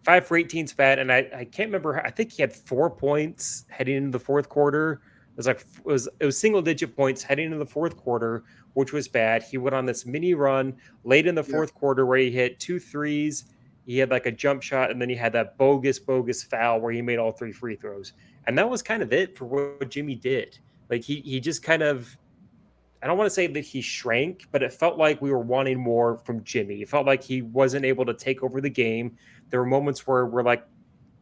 S2: 5 for 18 is bad. And I can't remember. I think he had 4 points heading into the fourth quarter. It was single digit points heading into the fourth quarter, which was bad. He went on this mini run late in the fourth quarter where he hit 2 threes. He had like a jump shot, and then he had that bogus foul where he made all 3 free throws. And that was kind of it for what Jimmy did. Like he just kind of, I don't want to say that he shrank, but it felt like we were wanting more from Jimmy. It felt like he wasn't able to take over the game. There were moments where we're like,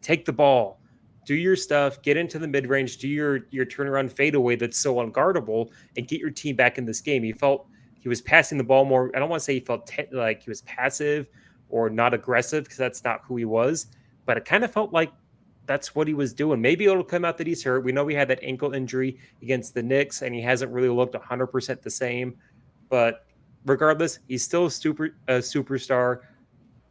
S2: take the ball, do your stuff, get into the mid-range, do your turnaround fadeaway that's so unguardable, and get your team back in this game. He felt he was passing the ball more. I don't want to say he felt like he was passive or not aggressive, because that's not who he was. But it kind of felt like that's what he was doing. Maybe it'll come out that he's hurt. We know he had that ankle injury against the Knicks, and he hasn't really looked 100% the same. But regardless, he's still a superstar.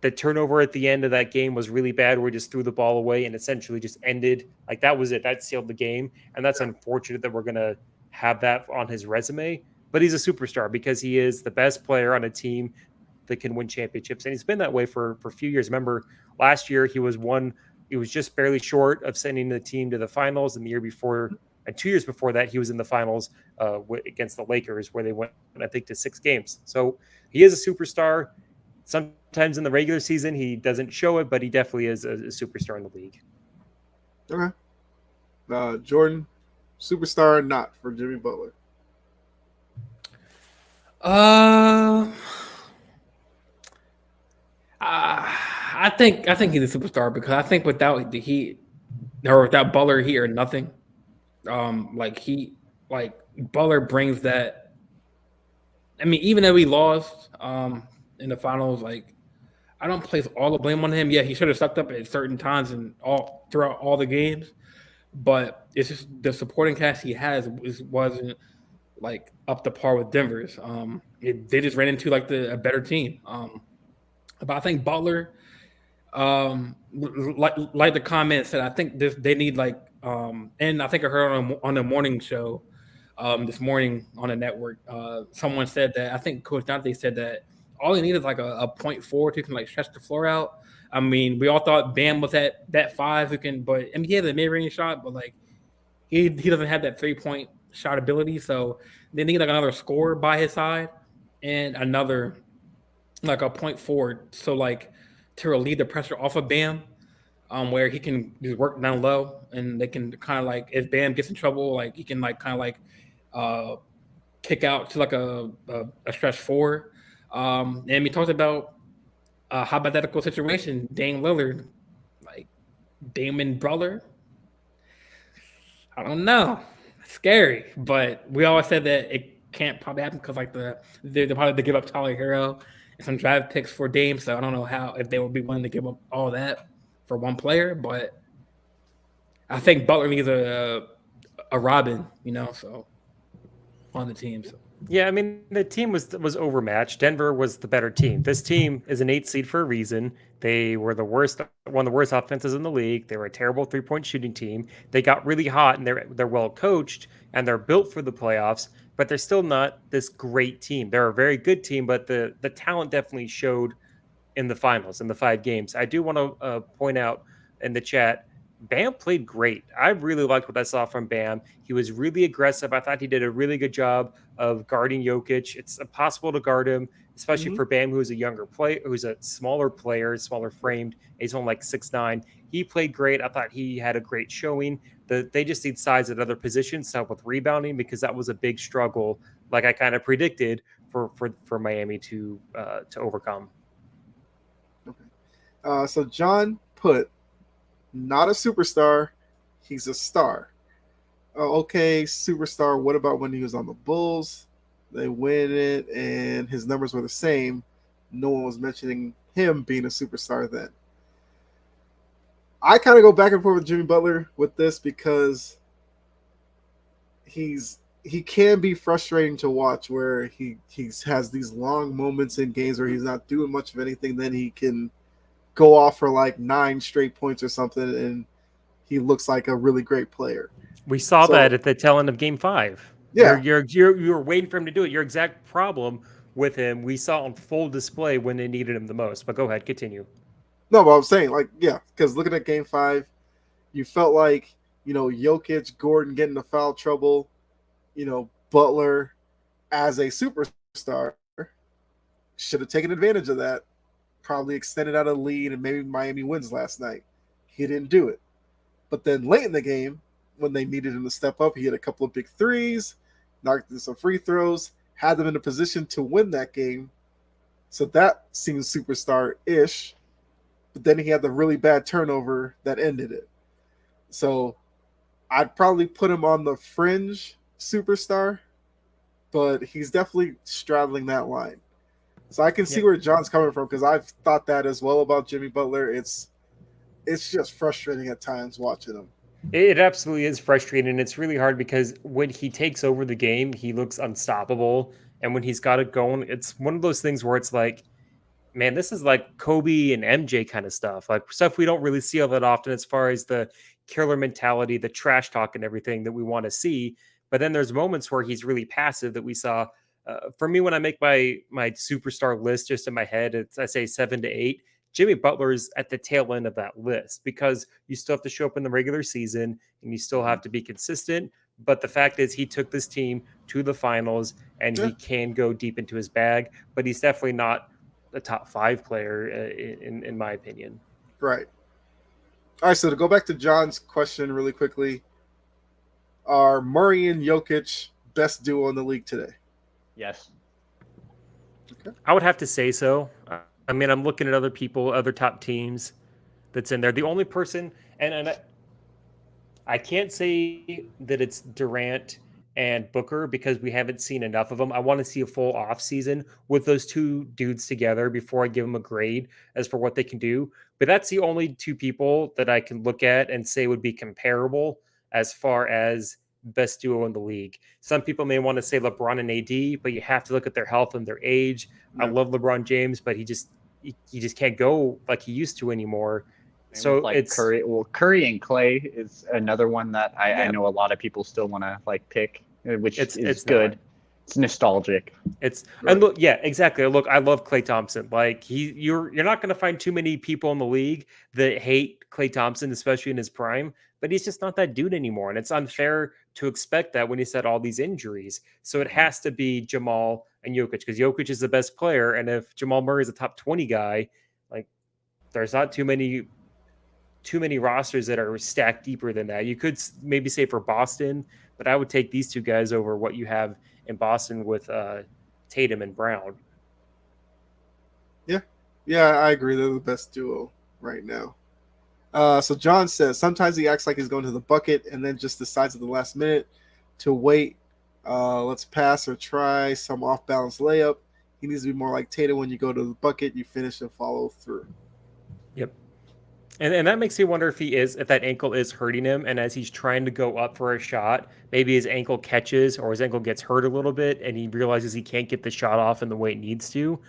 S2: The turnover at the end of that game was really bad, where he just threw the ball away and essentially just ended. Like, that was it. That sealed the game. And that's unfortunate that we're going to have that on his resume. But he's a superstar because he is the best player on a team that can win championships. And he's been that way for a few years. Remember, last year he was one He was just barely short of sending the team to the finals. And the year before, and 2 years before that, he was in the finals against the Lakers, where they went, I think, to 6 games. So he is a superstar. Sometimes in the regular season, he doesn't show it, but he definitely is a superstar in the league.
S1: Okay. Jordan, superstar or not for Jimmy Butler?
S3: I think he's a superstar because I think without the Heat or without Butler, he or nothing. Like Butler brings that. I mean, even though he lost in the finals, like I don't place all the blame on him. Yeah, he should have stepped up at certain times and all throughout all the games, but it's just the supporting cast he has wasn't like up to par with Denver's. They just ran into like a better team. But I think Butler, like the comment said, I think they need and I think I heard on the morning show this morning on the network, someone said that I think Coach Dante said that all they need is like a point forward who can like stretch the floor out. I mean, we all thought Bam was that 5 who can, but I mean he has a mid range shot, but like he doesn't have that 3-point shot ability. So they need like another scorer by his side and another like a point forward. So like to relieve the pressure off of Bam, where he can just work down low and they can kind of like if Bam gets in trouble, like he can like kind of like kick out to like a stretch 4. And we talked about a hypothetical situation, Dame Lillard, like Damon Brother. I don't know. Scary, but we always said that it can't probably happen because like they probably give up Tyler Hero and some draft picks for Dame. So I don't know if they would be willing to give up all that for one player, but I think Butler needs a Robin, so on the team. So.
S2: Yeah, I mean the team was overmatched. Denver was the better team. This team is an 8 seed for a reason. They were one of the worst offenses in the league. They were a terrible 3-point shooting team. They got really hot and they're well coached and they're built for the playoffs, but they're still not this great team. They're a very good team, but the talent definitely showed in the finals in the 5 games. I do want to point out in the chat, Bam played great. I really liked what I saw from Bam. He was really aggressive. I thought he did a really good job of guarding Jokic. It's impossible to guard him, especially for Bam, who's a younger player, who's a smaller player, smaller framed. He's only like 6'9". He played great. I thought he had a great showing. They just need size at other positions to help with rebounding because that was a big struggle, like I kind of predicted for Miami to overcome.
S1: Okay. So John put not a superstar, he's a star. Okay, superstar. What about when he was on the Bulls? They win it, and his numbers were the same. No one was mentioning him being a superstar then. I kind of go back and forth with Jimmy Butler with this because he can be frustrating to watch where he has these long moments in games where he's not doing much of anything. Then he can go off for like 9 straight points or something, and he looks like a really great player.
S2: We saw that at the tail end of Game 5.
S1: Yeah,
S2: you're waiting for him to do it. Your exact problem with him, we saw on full display when they needed him the most. But go ahead, continue.
S1: No, but I'm saying because looking at Game 5, you felt like Jokic, Gordon getting into foul trouble, Butler as a superstar should have taken advantage of that. Probably extended out a lead, and maybe Miami wins last night. He didn't do it. But then late in the game, when they needed him to step up, he had a couple of big threes, knocked in some free throws, had them in a position to win that game. So that seems superstar-ish. But then he had the really bad turnover that ended it. So I'd probably put him on the fringe superstar, but he's definitely straddling that line. So I can see where John's coming from because I've thought that as well about Jimmy Butler. It's just frustrating at times watching him.
S2: It absolutely is frustrating. It's really hard because when he takes over the game, he looks unstoppable. And when he's got it going, it's one of those things where it's like, man, this is like Kobe and MJ kind of stuff. Like stuff we don't really see all that often as far as the killer mentality, the trash talk and everything that we want to see. But then there's moments where he's really passive that we saw. For me, when I make my superstar list just in my head, I say 7 to 8. Jimmy Butler is at the tail end of that list because you still have to show up in the regular season and you still have to be consistent. But the fact is, he took this team to the finals and
S1: Yeah.
S2: he can go deep into his bag, but he's definitely not a top 5 player in my opinion.
S1: Right. All right, so to go back to John's question really quickly, are Murray and Jokic best duo in the league today?
S4: Yes.
S1: Okay.
S2: I would have to say so. I mean, I'm looking at other people, other top teams that's in there. The only person, and I can't say that it's Durant and Booker because we haven't seen enough of them. I want to see a full off season with those two dudes together before I give them a grade as for what they can do. But that's the only two people that I can look at and say would be comparable as far as best duo in the league. Some people may want to say LeBron and AD, but you have to look at their health and their age. I
S1: Yeah.
S2: love LeBron James, but he just can't go like he used to anymore.
S4: Same
S2: So
S4: with, like,
S2: it's
S4: Curry. Well, Curry and Clay is another one that I
S2: Yeah.
S4: know a lot of people still want to like pick, which
S2: It's
S4: is good.
S2: not.
S4: It's nostalgic.
S2: It's
S1: Right.
S2: and look, yeah, exactly. Look, I love Klay Thompson. Like you're not going to find too many people in the league that hate Klay Thompson, especially in his prime. But he's just not that dude anymore, and it's unfair to expect that when he's had all these injuries. So it has to be Jamal and Jokic because Jokic is the best player, and if Jamal Murray is a top 20 guy, like there's not too many rosters that are stacked deeper than that. You could maybe say for Boston, but I would take these two guys over what you have in Boston with Tatum and Brown.
S1: Yeah, I agree. They're the best duo right now. So John says sometimes he acts like he's going to the bucket and then just decides at the last minute to wait. Let's pass or try some off balance layup. He needs to be more like Tatum. When you go to the bucket, you finish and follow through.
S2: Yep. And that makes me wonder if that ankle is hurting him, and as he's trying to go up for a shot, maybe his ankle catches or his ankle gets hurt a little bit, and he realizes he can't get the shot off in the way it needs to.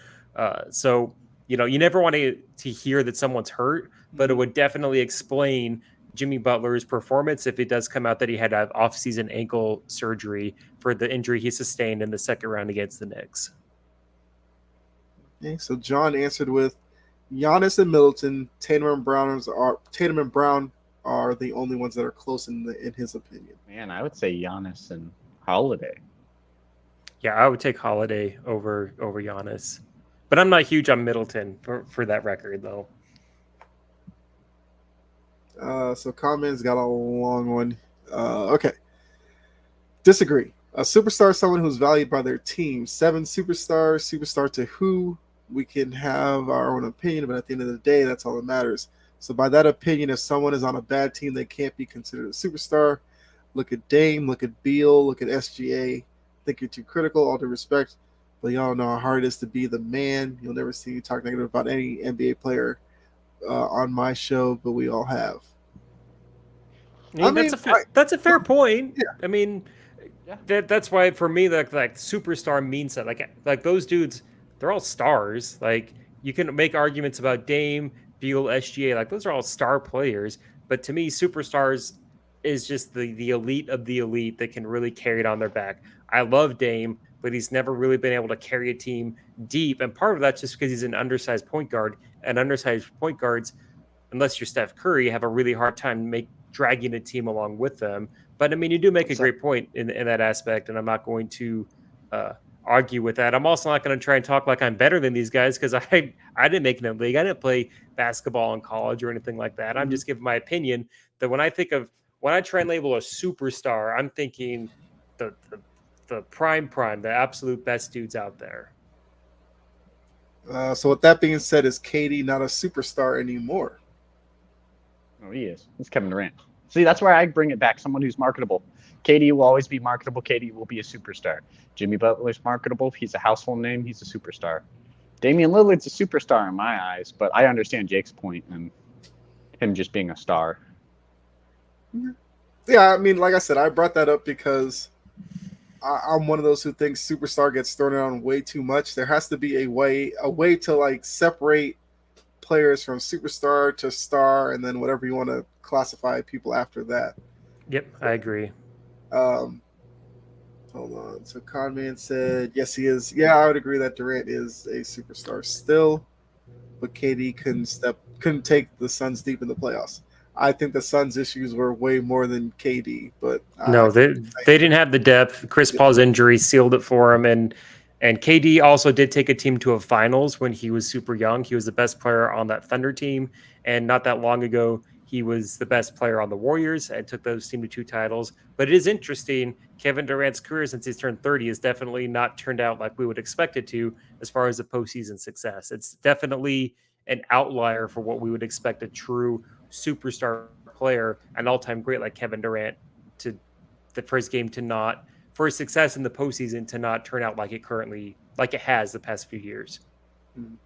S2: So you never want to hear that someone's hurt, but it would definitely explain Jimmy Butler's performance if it does come out that he had to have off-season ankle surgery for the injury he sustained in the second round against the Knicks.
S1: Okay, so John answered with Giannis and Middleton. Tatum and Brown are the only ones that are close in his opinion.
S4: Man, I would say Giannis and Holiday.
S2: Yeah, I would take Holiday over Giannis. But I'm not huge on Middleton for that record, though.
S1: So comments got a long one. Okay. Disagree. A superstar is someone who's valued by their team. 7 superstars. Superstar to who? We can have our own opinion, but at the end of the day, that's all that matters. So by that opinion, if someone is on a bad team, they can't be considered a superstar. Look at Dame, look at Beal, look at SGA. Think you're too critical, all due respect, but y'all know how hard it is to be the man. You'll never see me talk negative about any NBA player on my show, but we all have.
S2: That's a fair point.
S1: Yeah.
S2: I mean,
S4: Yeah.
S2: that's why for me, like superstar means that like those dudes, they're all stars. Like you can make arguments about Dame, Beal, SGA, like those are all star players. But to me, superstars is just the elite of the elite that can really carry it on their back. I love Dame, but he's never really been able to carry a team deep. And part of that's just because he's an undersized point guard. And undersized point guards, unless you're Steph Curry, have a really hard time dragging a team along with them. But I mean, you do make a great point in that aspect, and I'm not going to argue with that. I'm also not going to try and talk like I'm better than these guys because I didn't make it in the league. I didn't play basketball in college or anything like that. I'm just giving my opinion that when I try and label a superstar, I'm thinking the prime, the absolute best dudes out there.
S1: So with that being said, is KD not a superstar anymore?
S4: Oh, he is. It's Kevin Durant. See, that's where I bring it back. Someone who's marketable. KD will always be marketable. KD will be a superstar. Jimmy Butler's marketable. He's a household name. He's a superstar. Damian Lillard's a superstar in my eyes, but I understand Jake's point and him just being a star.
S1: Yeah, I mean, like I said, I brought that up because I'm one of those who thinks superstar gets thrown around way too much. There has to be a way to like separate players from superstar to star, and then whatever you want to classify people after that.
S2: Yep, I agree.
S1: Hold on. So Conman said, yes, he is. Yeah, I would agree that Durant is a superstar still. but KD couldn't take the Suns deep in the playoffs. I think the Suns' issues were way more than KD, but
S2: No, they didn't have the depth. Chris Paul's injury sealed it for him, and KD also did take a team to a finals when he was super young. He was the best player on that Thunder team, and not that long ago, he was the best player on the Warriors and took those team to 2 titles. But it is interesting. Kevin Durant's career since he's turned 30 has definitely not turned out like we would expect it to as far as the postseason success. It's definitely an outlier for what we would expect a true superstar player, an all-time great like Kevin Durant to for his game to not, for his success in the postseason to not turn out like it has the past few years.
S1: And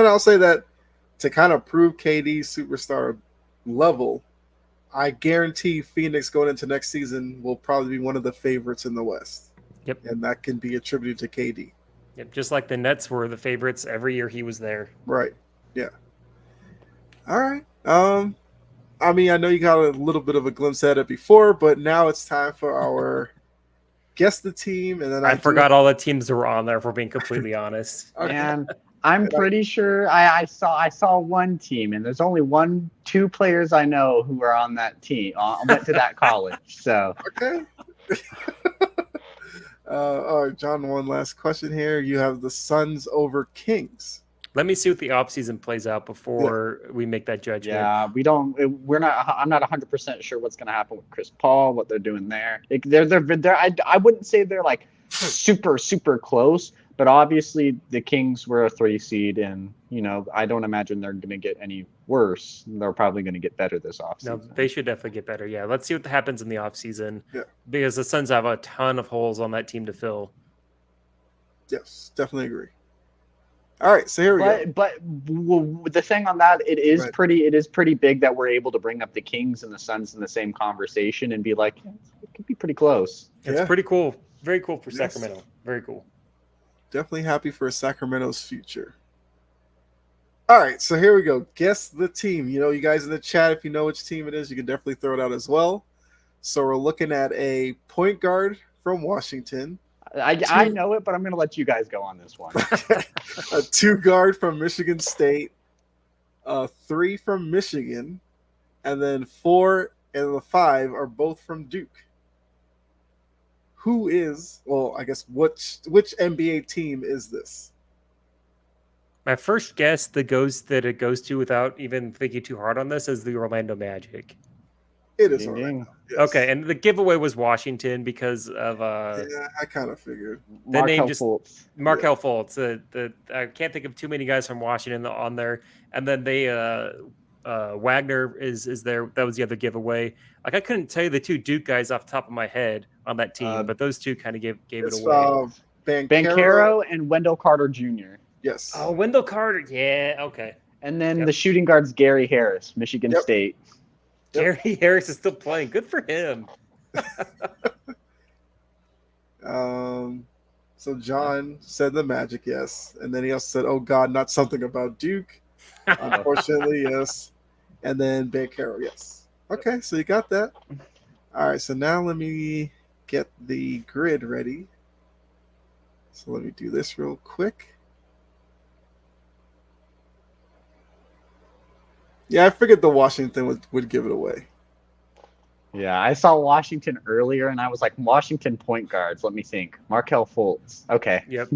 S1: I'll say that to kind of prove KD's superstar level, I guarantee Phoenix going into next season will probably be one of the favorites in the West.
S2: Yep.
S1: And that can be attributed to KD.
S2: Yep. Just like the Nets were the favorites every year he was there.
S1: Right. Yeah. All right. I mean, I know you got a little bit of a glimpse at it before, but now it's time for our guess the team. And then
S2: I forgot all the teams that were on there, if we're being completely honest.
S1: Okay.
S4: And I'm pretty sure I saw one team, and there's only 2 players I know who are on that team. Went to that college, so
S1: Okay. All right, John. One last question here. You have the Suns over Kings.
S2: Let me see what the offseason plays out before we make that judgment.
S4: yeah, we're not. I'm not 100% sure what's going to happen with Chris Paul, what they're doing there. I wouldn't say they're like super close, but obviously the Kings were a 3 seed, and I don't imagine they're going to get any worse. They're probably going to get better this offseason.
S2: No, they should definitely get better. Yeah, let's see what happens in the offseason.
S1: Yeah.
S2: Because the Suns have a ton of holes on that team to fill.
S1: Yes, definitely agree. All right, so here we go.
S4: But the thing on that, it is
S1: Right.
S4: pretty big that we're able to bring up the Kings and the Suns in the same conversation and be like, yeah, it could be pretty close.
S2: It's
S1: Yeah.
S2: pretty cool. Very cool for
S1: Yes.
S2: Sacramento. Very cool.
S1: Definitely happy for Sacramento's future. All right, so here we go. Guess the team. You guys in the chat, if you know which team it is, you can definitely throw it out as well. So we're looking at a point guard from Washington,
S4: I know it, but I'm going to let you guys go on this one.
S1: a 2 guard from Michigan State, 3 from Michigan, and then 4 and the 5 are both from Duke. Who is, well, I guess, which NBA team is this?
S2: My first guess that it goes to without even thinking too hard on this is the Orlando Magic.
S1: It is
S4: Ding,
S1: Orlando.
S4: ding.
S1: Yes.
S2: Okay, and the giveaway was Washington because of
S1: Yeah, I kind of figured.
S2: The name
S4: Markelle
S2: just-
S4: Fultz.
S2: Markelle Fultz. I can't think of too many guys from Washington on there. And then Wagner is there. That was the other giveaway. Like I couldn't tell you the 2 Duke guys off the top of my head on that team, but those 2 kind of gave it
S1: It's
S2: away.
S4: Bankero and Wendell Carter Jr.
S1: Yes.
S2: Oh, Wendell Carter. Yeah, okay.
S4: And then
S2: Yep.
S4: the shooting guard's Gary Harris, Michigan
S1: Yep.
S4: State.
S1: Yep.
S2: Gary Harris is still playing. Good for him.
S1: So John said the Magic, yes, and then he also said, "Oh God, not something about Duke." Unfortunately, yes, and then Bankero, yes. Okay, so you got that. All right, so now let me get the grid ready. So let me do this real quick. Yeah, I figured the Washington would give it away.
S4: Yeah, I saw Washington earlier, and I was like, Washington point guards. Let me think. Markelle Fultz. Okay.
S2: Yep.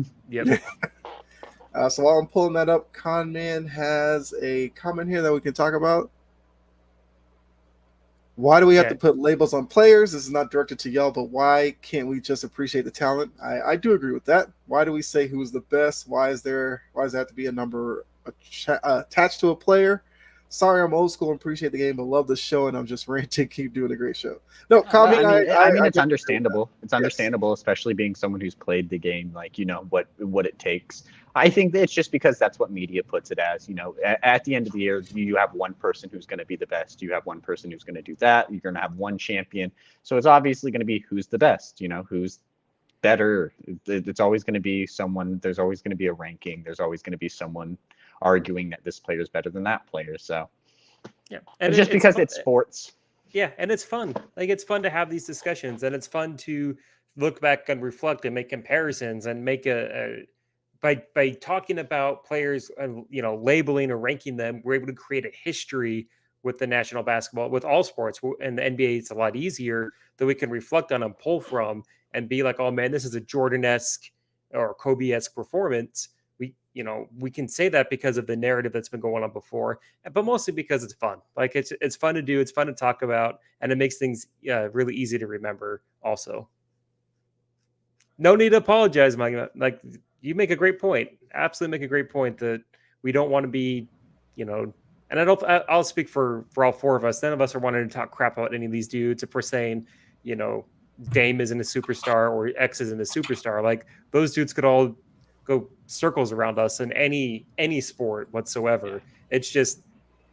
S1: So while I'm pulling that up, Conman has a comment here that we can talk about. Why do we have to put labels on players? This is not directed to y'all, but why can't we just appreciate the talent? I do agree with that. Why do we say who's the best? Why does there have to be a number attached to a player? Sorry, I'm old school and appreciate the game, but love the show, and I'm just ranting. Keep doing a great show. No, comment.
S4: I mean, it's understandable. It's understandable, especially being someone who's played the game, like, what it takes. I think that it's just because that's what media puts it as. At the end of the year, you have one person who's going to be the best. You have one person who's going to do that. You're going to have one champion. So it's obviously going to be who's the best, who's better. It's always going to be someone. There's always going to be a ranking. There's always going to be someone arguing that this player is better than that player. So
S2: yeah,
S4: and just because it's sports.
S2: Yeah, and it's fun. Like it's fun to have these discussions, and it's fun to look back and reflect and make comparisons and make by talking about players and labeling or ranking them, we're able to create a history with the national basketball, with all sports. And the NBA, it's a lot easier that we can reflect on and pull from and be like, oh man, this is a Jordan-esque or Kobe-esque performance. We can say that because of the narrative that's been going on before, but mostly because it's fun. Like it's fun to do, it's fun to talk about, and it makes things really easy to remember also. No need to apologize, Mike. Like, you make a great point. Absolutely make a great point that we don't want to be, and I'll speak for all four of us. None of us are wanting to talk crap about any of these dudes. If we're saying, Dame isn't a superstar or X isn't a superstar, like those dudes could all go circles around us in any sport whatsoever. It's just,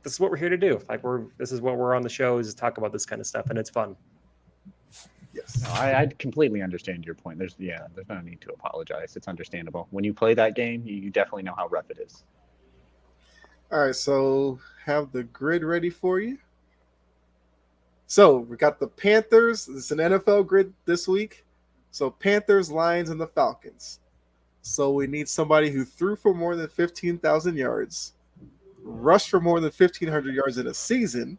S2: this is what we're here to do. Like this is what we're on the show, is to talk about this kind of stuff, and it's fun.
S1: Yes.
S4: No, I completely understand your point. There's no need to apologize. It's understandable. When you play that game, you definitely know how rough it is.
S1: All right, so have the grid ready for you. So we got the Panthers. It's an NFL grid this week. So Panthers, Lions, and the Falcons. So we need somebody who threw for more than 15,000 yards, rushed for more than 1,500 yards in a season,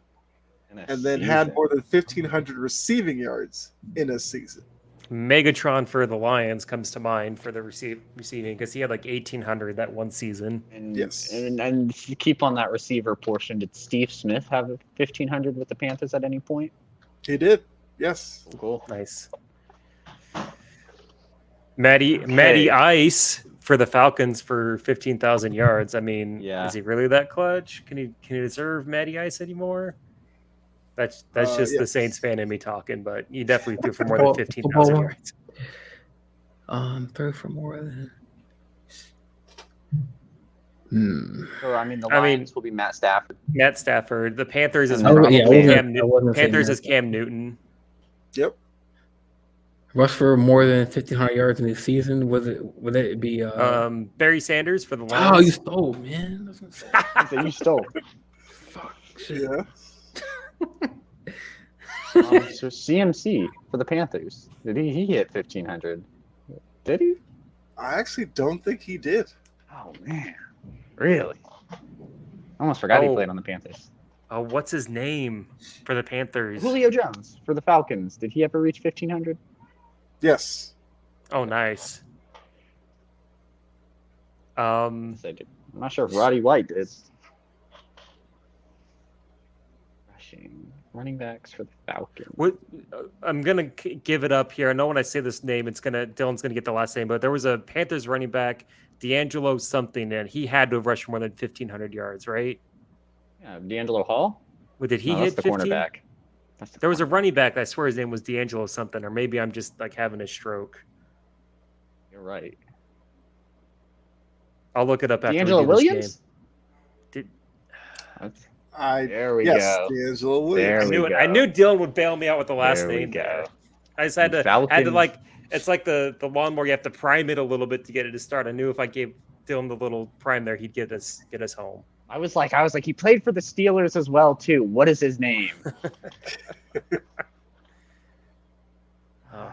S1: and then had more than 1,500 receiving yards in a season.
S2: Megatron for the Lions comes to mind for the receiving, because he had like 1,800 that one season.
S4: And,
S1: yes.
S4: And to keep on that receiver portion, did Steve Smith have 1,500 with the Panthers at any point?
S1: He did. Yes.
S4: Cool.
S2: Nice. Matty Ice for the Falcons for 15,000 yards. I mean, Is he really that clutch? Can he deserve Matty Ice anymore? That's just the Saints fan in me talking, but he definitely threw for more than 15,000 yards.
S3: Throw for more than.
S4: So the Lions will be Matt Stafford.
S2: Matt Stafford. The Panthers is
S3: Panthers
S2: is Cam Newton.
S1: Yep.
S3: Rush for more than 1,500 yards in the season. Would it be
S2: Barry Sanders for the Lions?
S3: Oh, you stole, man.
S4: You stole.
S3: Fuck. Shit.
S1: Yeah.
S4: So CMC for the Panthers. Did he hit 1,500? Did he?
S1: I actually don't think he did.
S4: Oh man, really? I almost forgot he played on the Panthers.
S2: Oh, what's his name for the Panthers?
S4: Julio Jones for the Falcons. Did he ever reach 1,500?
S1: Yes.
S2: Oh, nice.
S4: I'm not sure if Roddy White did. Running backs for the Falcons.
S2: I'm gonna give it up here. I know when I say this name, Dylan's gonna get the last name, but there was a Panthers running back, D'Angelo something, and he had to have rushed more than 1,500 yards, right?
S4: Yeah, D'Angelo Hall.
S2: Did he hit
S4: the
S2: 15?
S4: Cornerback?
S2: There was a running back. I swear his name was D'Angelo something, or maybe I'm just like having a stroke.
S4: You're right.
S2: I'll look it up after
S4: D'Angelo Williams. There we go.
S1: D'Angelo Williams.
S2: I knew Dylan would bail me out with the last name. I just had to like, it's like the lawnmower. You have to prime it a little bit to get it to start. I knew if I gave Dylan the little prime there, he'd get us home.
S4: I was like, he played for the Steelers as well too. What is his name?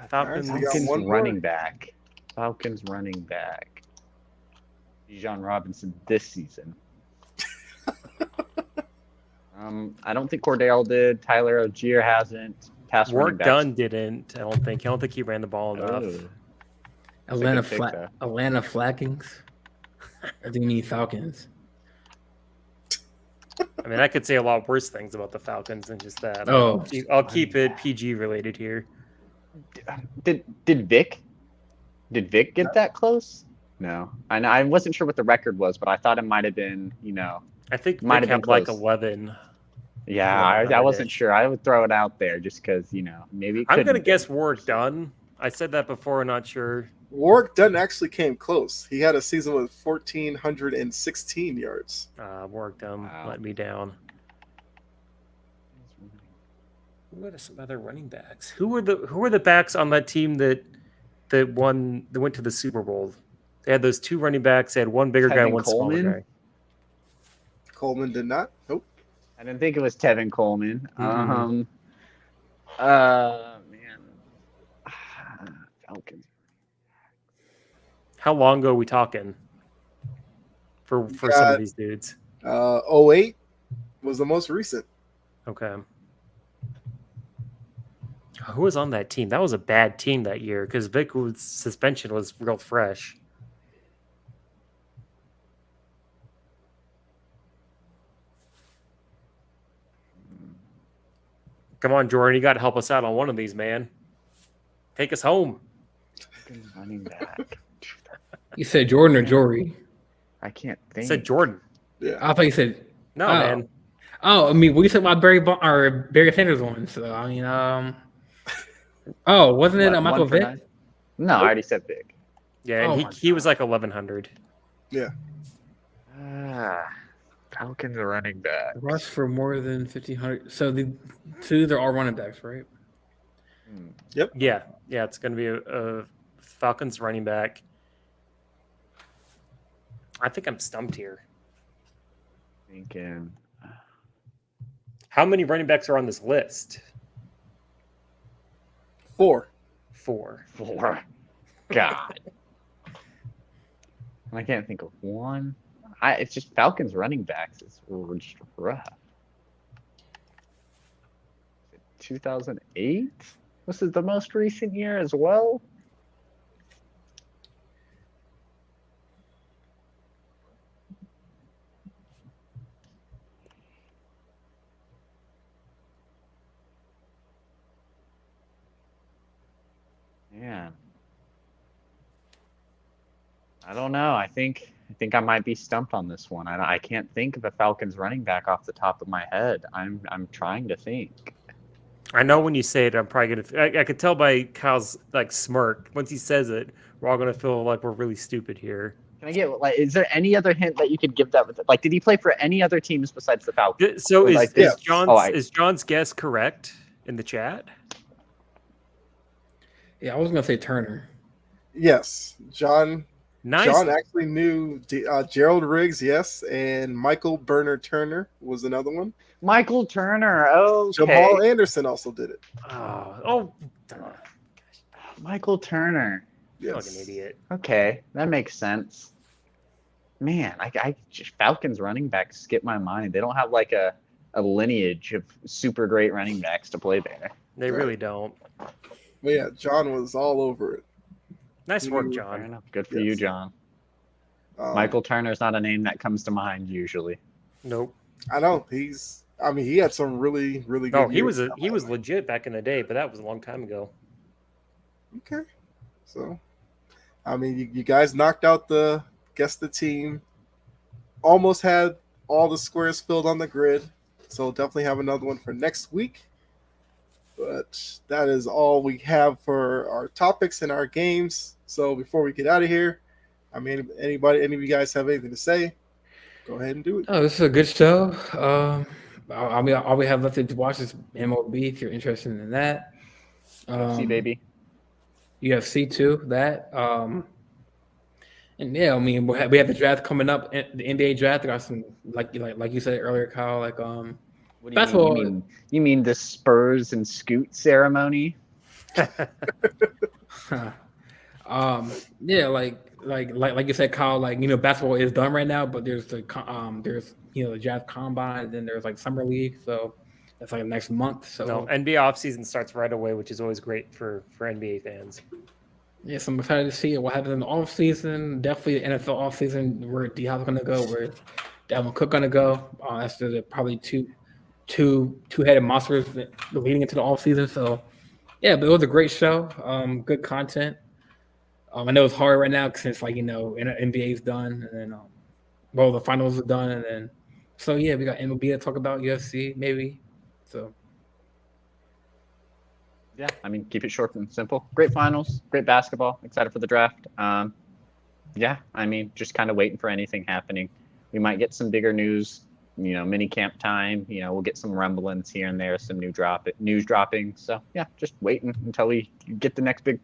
S2: Falcons
S4: running back. Falcons running back. Bijan Robinson this season. I don't think Cordell did. Tyler Algier hasn't.
S2: Warwick Dunn didn't. I don't think he ran the ball enough.
S3: Atlanta Flackings. Or do you mean Falcons?
S2: I mean, I could say a lot worse things about the Falcons than just that.
S3: Oh,
S2: I'll keep it PG related here.
S4: Did Vic get that close? No, I wasn't sure what the record was, but I thought it might have been.
S2: I think
S4: might
S2: Vic
S4: have
S2: had
S4: been
S2: like
S4: close.
S2: 11.
S4: Yeah, I wasn't sure. I would throw it out there just because maybe.
S2: I'm gonna guess Warwick Dunn. I said that before. I'm not sure.
S1: Warwick Dunn actually came close. He had a season with 1,416 yards.
S2: Warwick Dunn let me down. Who are some other running backs? Who were the backs on that team that went to the Super Bowl? They had those two running backs. They had one bigger guy, one smaller guy.
S1: Coleman did not. Nope.
S4: I didn't think it was Tevin Coleman.
S2: Mm-hmm.
S4: Man. Falcons.
S2: How long ago are we talking? for some
S1: got-
S2: of these dudes.
S1: 08 was the most recent.
S2: Okay. Who was on that team? That was a bad team that year because Vic's suspension was real fresh. Come on, Jordan. You got to help us out on one of these, man. Take us home.
S4: Falcons running back.
S3: You said Jordan or Jory?
S4: I can't
S2: I
S4: think.
S2: said Jordan.
S1: Yeah.
S3: I thought you said
S2: No,
S3: Oh.
S2: man.
S3: Oh, I mean, we said about Barry Sanders one. So I mean, wasn't it
S4: What,
S3: Michael
S4: 1 for
S3: Vick?
S4: 9? No, I already said big.
S2: Yeah, and
S3: Oh my
S2: he was like 1,100.
S4: Falcons running back.
S3: Rush for more than 1,500. So the two they're all running backs, right?
S2: Yeah, it's going to be a Falcons running back. I think I'm stumped here.
S4: Thinking.
S2: How many running backs are on this list?
S1: 4.
S2: 4.
S4: 4. God. I can't think of one. It's just Falcons running backs. It's just rough. 2008? This is the most recent year as well. Man. I don't know. I think I might be stumped on this one. I can't think of a Falcons running back off the top of my head. I'm trying to think.
S2: I know when you say it, I'm probably gonna. I could tell by Kyle's like smirk. Once he says it, we're all gonna feel like we're really stupid here.
S4: Can I get is there any other hint that you could give that with it? Like, did he play for any other teams besides the Falcons?
S2: So
S4: Or
S2: is,
S4: like
S2: is
S4: this?
S2: John's
S4: Oh,
S2: is John's guess correct in the chat?
S3: Yeah, I was gonna say Turner.
S1: Yes. John
S2: Nice.
S1: John actually knew Gerald Riggs, yes, and Michael Burner Turner was another one.
S4: Michael Turner. Okay.
S1: Jamal Anderson also did it.
S2: Oh,
S4: Michael Turner.
S2: you're like
S1: Yes.
S2: an idiot.
S4: Okay, that makes sense. Man, I just Falcons running backs skip my mind. They don't have like a lineage of super great running backs to play there.
S2: They
S1: Right.
S2: really don't.
S1: But yeah, John was all over it.
S2: Nice work,
S1: Fair
S4: Fair
S2: John.
S4: enough. Good for
S1: Yes.
S4: you, John.
S1: Michael.
S4: Michael Turner's not a name that comes to mind usually.
S2: Nope.
S1: I know he had some really, really good.
S2: No, he
S1: years.
S2: was legit back in the day, but that was a long time ago.
S1: Okay. So, you guys knocked out the team. Almost had all the squares filled on the grid. So definitely have another one for next week. But that is all we have for our topics and our games. So before we get out of here, any of you guys have anything to say? Go ahead and do it.
S3: Oh, this is a good show. All we have left to watch is MLB if you're interested in that.
S4: See, baby.
S3: UFC too. That. And yeah, I mean we have the draft coming up. The NBA draft. I got some like you said earlier, Kyle. Like
S4: What do
S3: That's
S4: you mean?
S3: what-
S4: You mean the Spurs and Scoot ceremony?
S3: yeah, like you said, Kyle. Like basketball is done right now, but there's the the draft combine, and then there's like summer league. So that's like next month. So
S2: No, NBA offseason starts right away, which is always great for NBA fans.
S3: yeah, so I'm excited to see what happens in the off season. Definitely NFL off season. Where DHop going to go? Where Dalvin Cook going to go? That's probably two-headed monsters leading into the off season. So yeah, but it was a great show. Good content. I know it's hard right now since NBA's done, and then the finals are done, and then so yeah, we got MLB to talk about, UFC maybe. So
S4: Yeah, keep it short and simple. Great finals, great basketball. Excited for the draft. Yeah, just kind of waiting for anything happening. We might get some bigger news, mini camp time. We'll get some rumblings here and there, some news dropping. So yeah, just waiting until we get the next big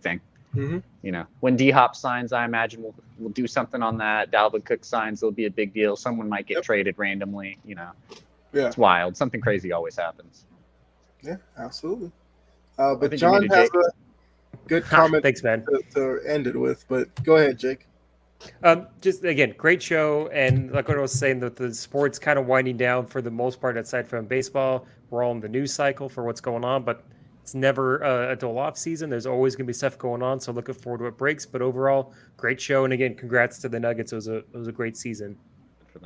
S4: thing.
S1: Mm-hmm.
S4: When DHop signs, I imagine we'll do something on that. Dalvin Cook signs, it'll be a big deal. Someone might get traded randomly.
S1: Yeah.
S4: It's wild. Something crazy always happens.
S1: Yeah, absolutely.
S4: I
S1: But
S4: think
S1: John
S4: you
S1: has
S4: muted
S1: a good comment
S2: Thanks, man.
S1: to end it with. But go ahead, Jake.
S2: Just again, great show, and like what I was saying, that the sport's kind of winding down for the most part. Aside from baseball, we're all in the news cycle for what's going on, but it's never a dull off season. There's always going to be stuff going on, so looking forward to what breaks. But overall, great show, and again, congrats to the Nuggets. It was a great season.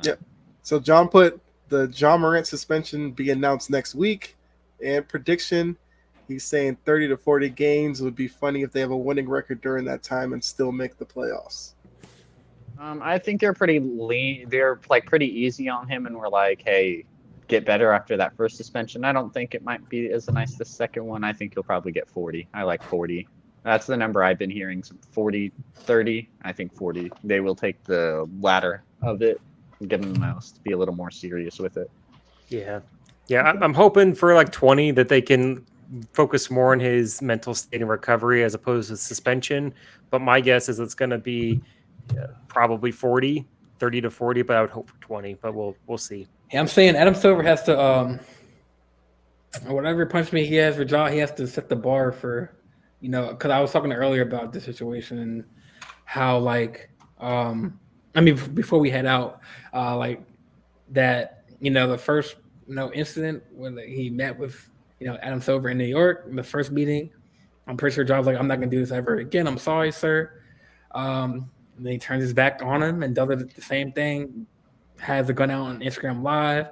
S1: Yeah. So John put the John Morant suspension be announced next week, and prediction. He's saying 30 to 40 games would be funny if they have a winning record during that time and still make the playoffs.
S4: I think they're pretty lean. They're like pretty easy on him, and we're like, hey, get better after that first suspension. I don't think it might be as nice the second one. I think he'll probably get 40. I like 40. That's the number I've been hearing. Some 40, 30. I think 40. They will take the latter of it and give him the most. Be a little more serious with it.
S2: Yeah. I'm hoping for like 20 that they can focus more on his mental state and recovery as opposed to suspension. But my guess is it's going to be probably 30 to 40, but I would hope for 20, but we'll see.
S3: Yeah, I'm saying Adam Silver has to whatever punishment he has for Jaw, he has to set the bar for, because I was talking earlier about this situation and how before we head out, that the first incident when he met with Adam Silver in New York in the first meeting, I'm pretty sure Jaw's like, I'm not gonna do this ever again. I'm sorry, sir. And then he turns his back on him and does it the same thing. Has a gun out on Instagram Live.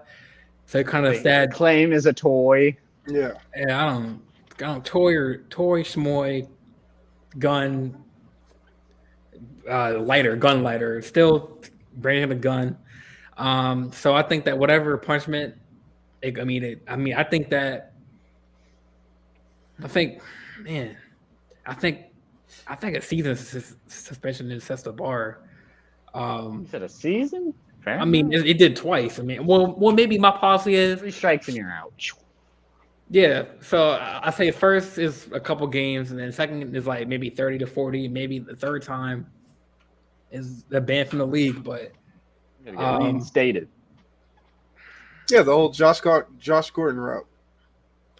S3: So it kind of sad.
S4: Claim is a toy.
S1: Yeah.
S3: Yeah, I don't toy schmoy, gun lighter. Still bringing him a gun. So I think that whatever punishment, I think a season suspension sets the bar.
S4: You said a season? Fair
S3: it did twice. Well, maybe my policy is
S4: 3 strikes and you're out.
S3: Yeah, so I say first is a couple games, and then second is like maybe 30 to 40. Maybe the third time is a ban from the league, but
S4: reinstated.
S1: Yeah, the whole Josh Gordon route.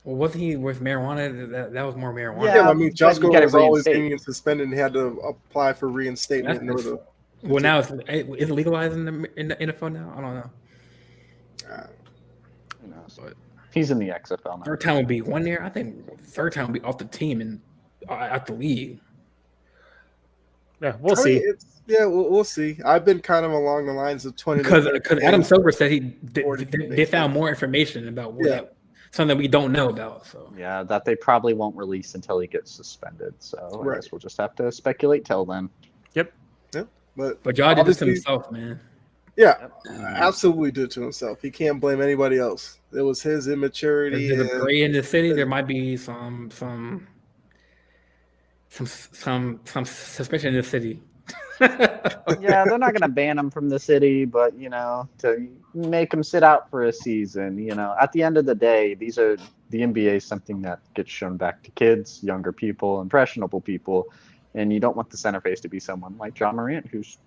S3: Well, wasn't he with marijuana? That was more marijuana.
S1: Yeah, Josh Gordon was always being suspended and had to apply for reinstatement.
S3: Well, now is it legalized in the NFL now? I don't know.
S4: Who knows? But he's in the XFL now.
S3: Third time would be 1 year. I think third time would be off the team and at the league.
S2: Yeah, we'll see.
S1: We'll see. I've been kind of along the lines of 20.
S3: Because Adam Silver said they found more information about something we don't know about. So
S4: yeah, that they probably won't release until he gets suspended. So I guess we'll just have to speculate till then.
S2: Yep.
S3: But Jaw did this to himself, man.
S1: Yeah, absolutely did to himself. He can't blame anybody else. It was his immaturity.
S3: There's a parade in the city. There might be some suspicion in the city.
S4: Yeah, they're not going to ban him from the city, but to make him sit out for a season. At the end of the day, the NBA is something that gets shown back to kids, younger people, impressionable people, and you don't want the center face to be someone like John Morant, who's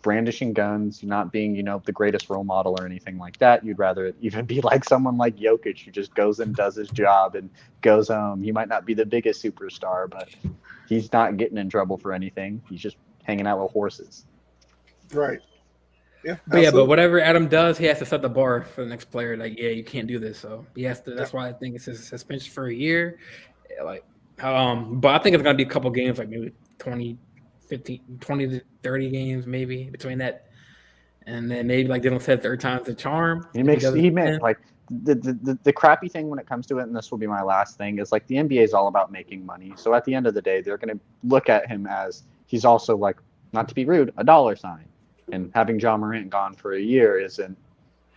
S4: brandishing guns, not being the greatest role model or anything like that. You'd rather it even be like someone like Jokic, who just goes and does his job and goes home. He might not be the biggest superstar, but he's not getting in trouble for anything. He's just hanging out with horses.
S1: Right. Yeah.
S3: But whatever Adam does, he has to set the bar for the next player. Like, you can't do this. So he has to. That's why I think it's a suspension for a year. But I think it's gonna be a couple games, like maybe 20 to 30 games, maybe between that, and then maybe like Dylan said, third time's the charm.
S4: He makes like the crappy thing when it comes to it, and this will be my last thing, is like the NBA is all about making money. So at the end of the day, they're gonna look at him as he's also, like, not to be rude, a dollar sign. And having John Morant gone for a year isn't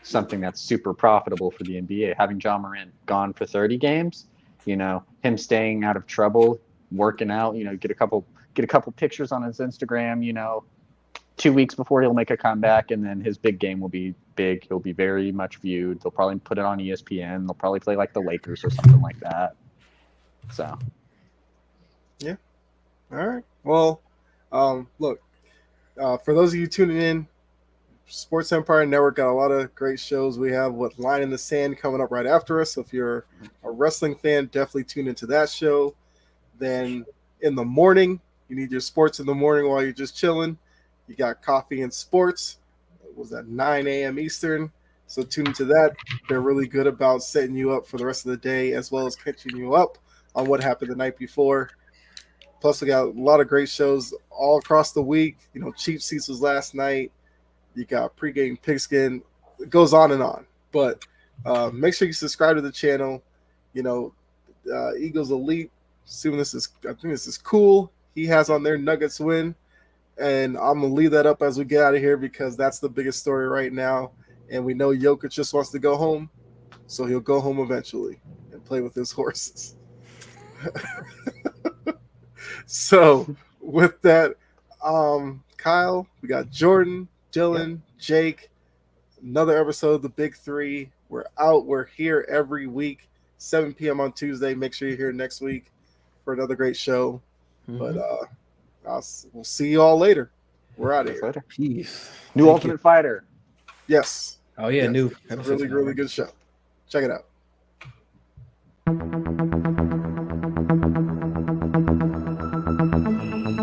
S4: something that's super profitable for the NBA. Having John Morant gone for 30 games, him staying out of trouble, working out, get a couple pictures on his Instagram, 2 weeks before he'll make a comeback, and then his big game will be big. He'll be very much viewed. They'll probably put it on ESPN. They'll probably play like the Lakers or something like that. So.
S1: Yeah. All right. Well, look, for those of you tuning in, Sports Empire Network got a lot of great shows. We have Line in the Sand coming up right after us. So if you're a wrestling fan, definitely tune into that show. Then in the morning, you need your sports in the morning while you're just chilling. You got Coffee and Sports. It was at 9 a.m. Eastern. So tune into that. They're really good about setting you up for the rest of the day as well as catching you up on what happened the night before. Plus, we got a lot of great shows all across the week. You know, Cheap Seats was last night. You got Pregame Pigskin. It goes on and on. But make sure you subscribe to the channel. You know, Eagles Elite. I think this is cool. He has on there Nuggets win. And I'm going to leave that up as we get out of here because that's the biggest story right now. And we know Jokic just wants to go home. So he'll go home eventually and play with his horses. So with that, Kyle, we got Jordan, Dylan, Jake, another episode of the Big Three. We're out. We're here every week, 7 p.m. on Tuesday. Make sure you're here next week for another great show. But we'll see you all later. We're out of here.
S4: Later.
S3: Peace.
S4: New Ultimate Fighter.
S1: Yes.
S3: Oh yeah,
S1: Yes.
S3: new.
S1: It's a really, really good show. Check it out.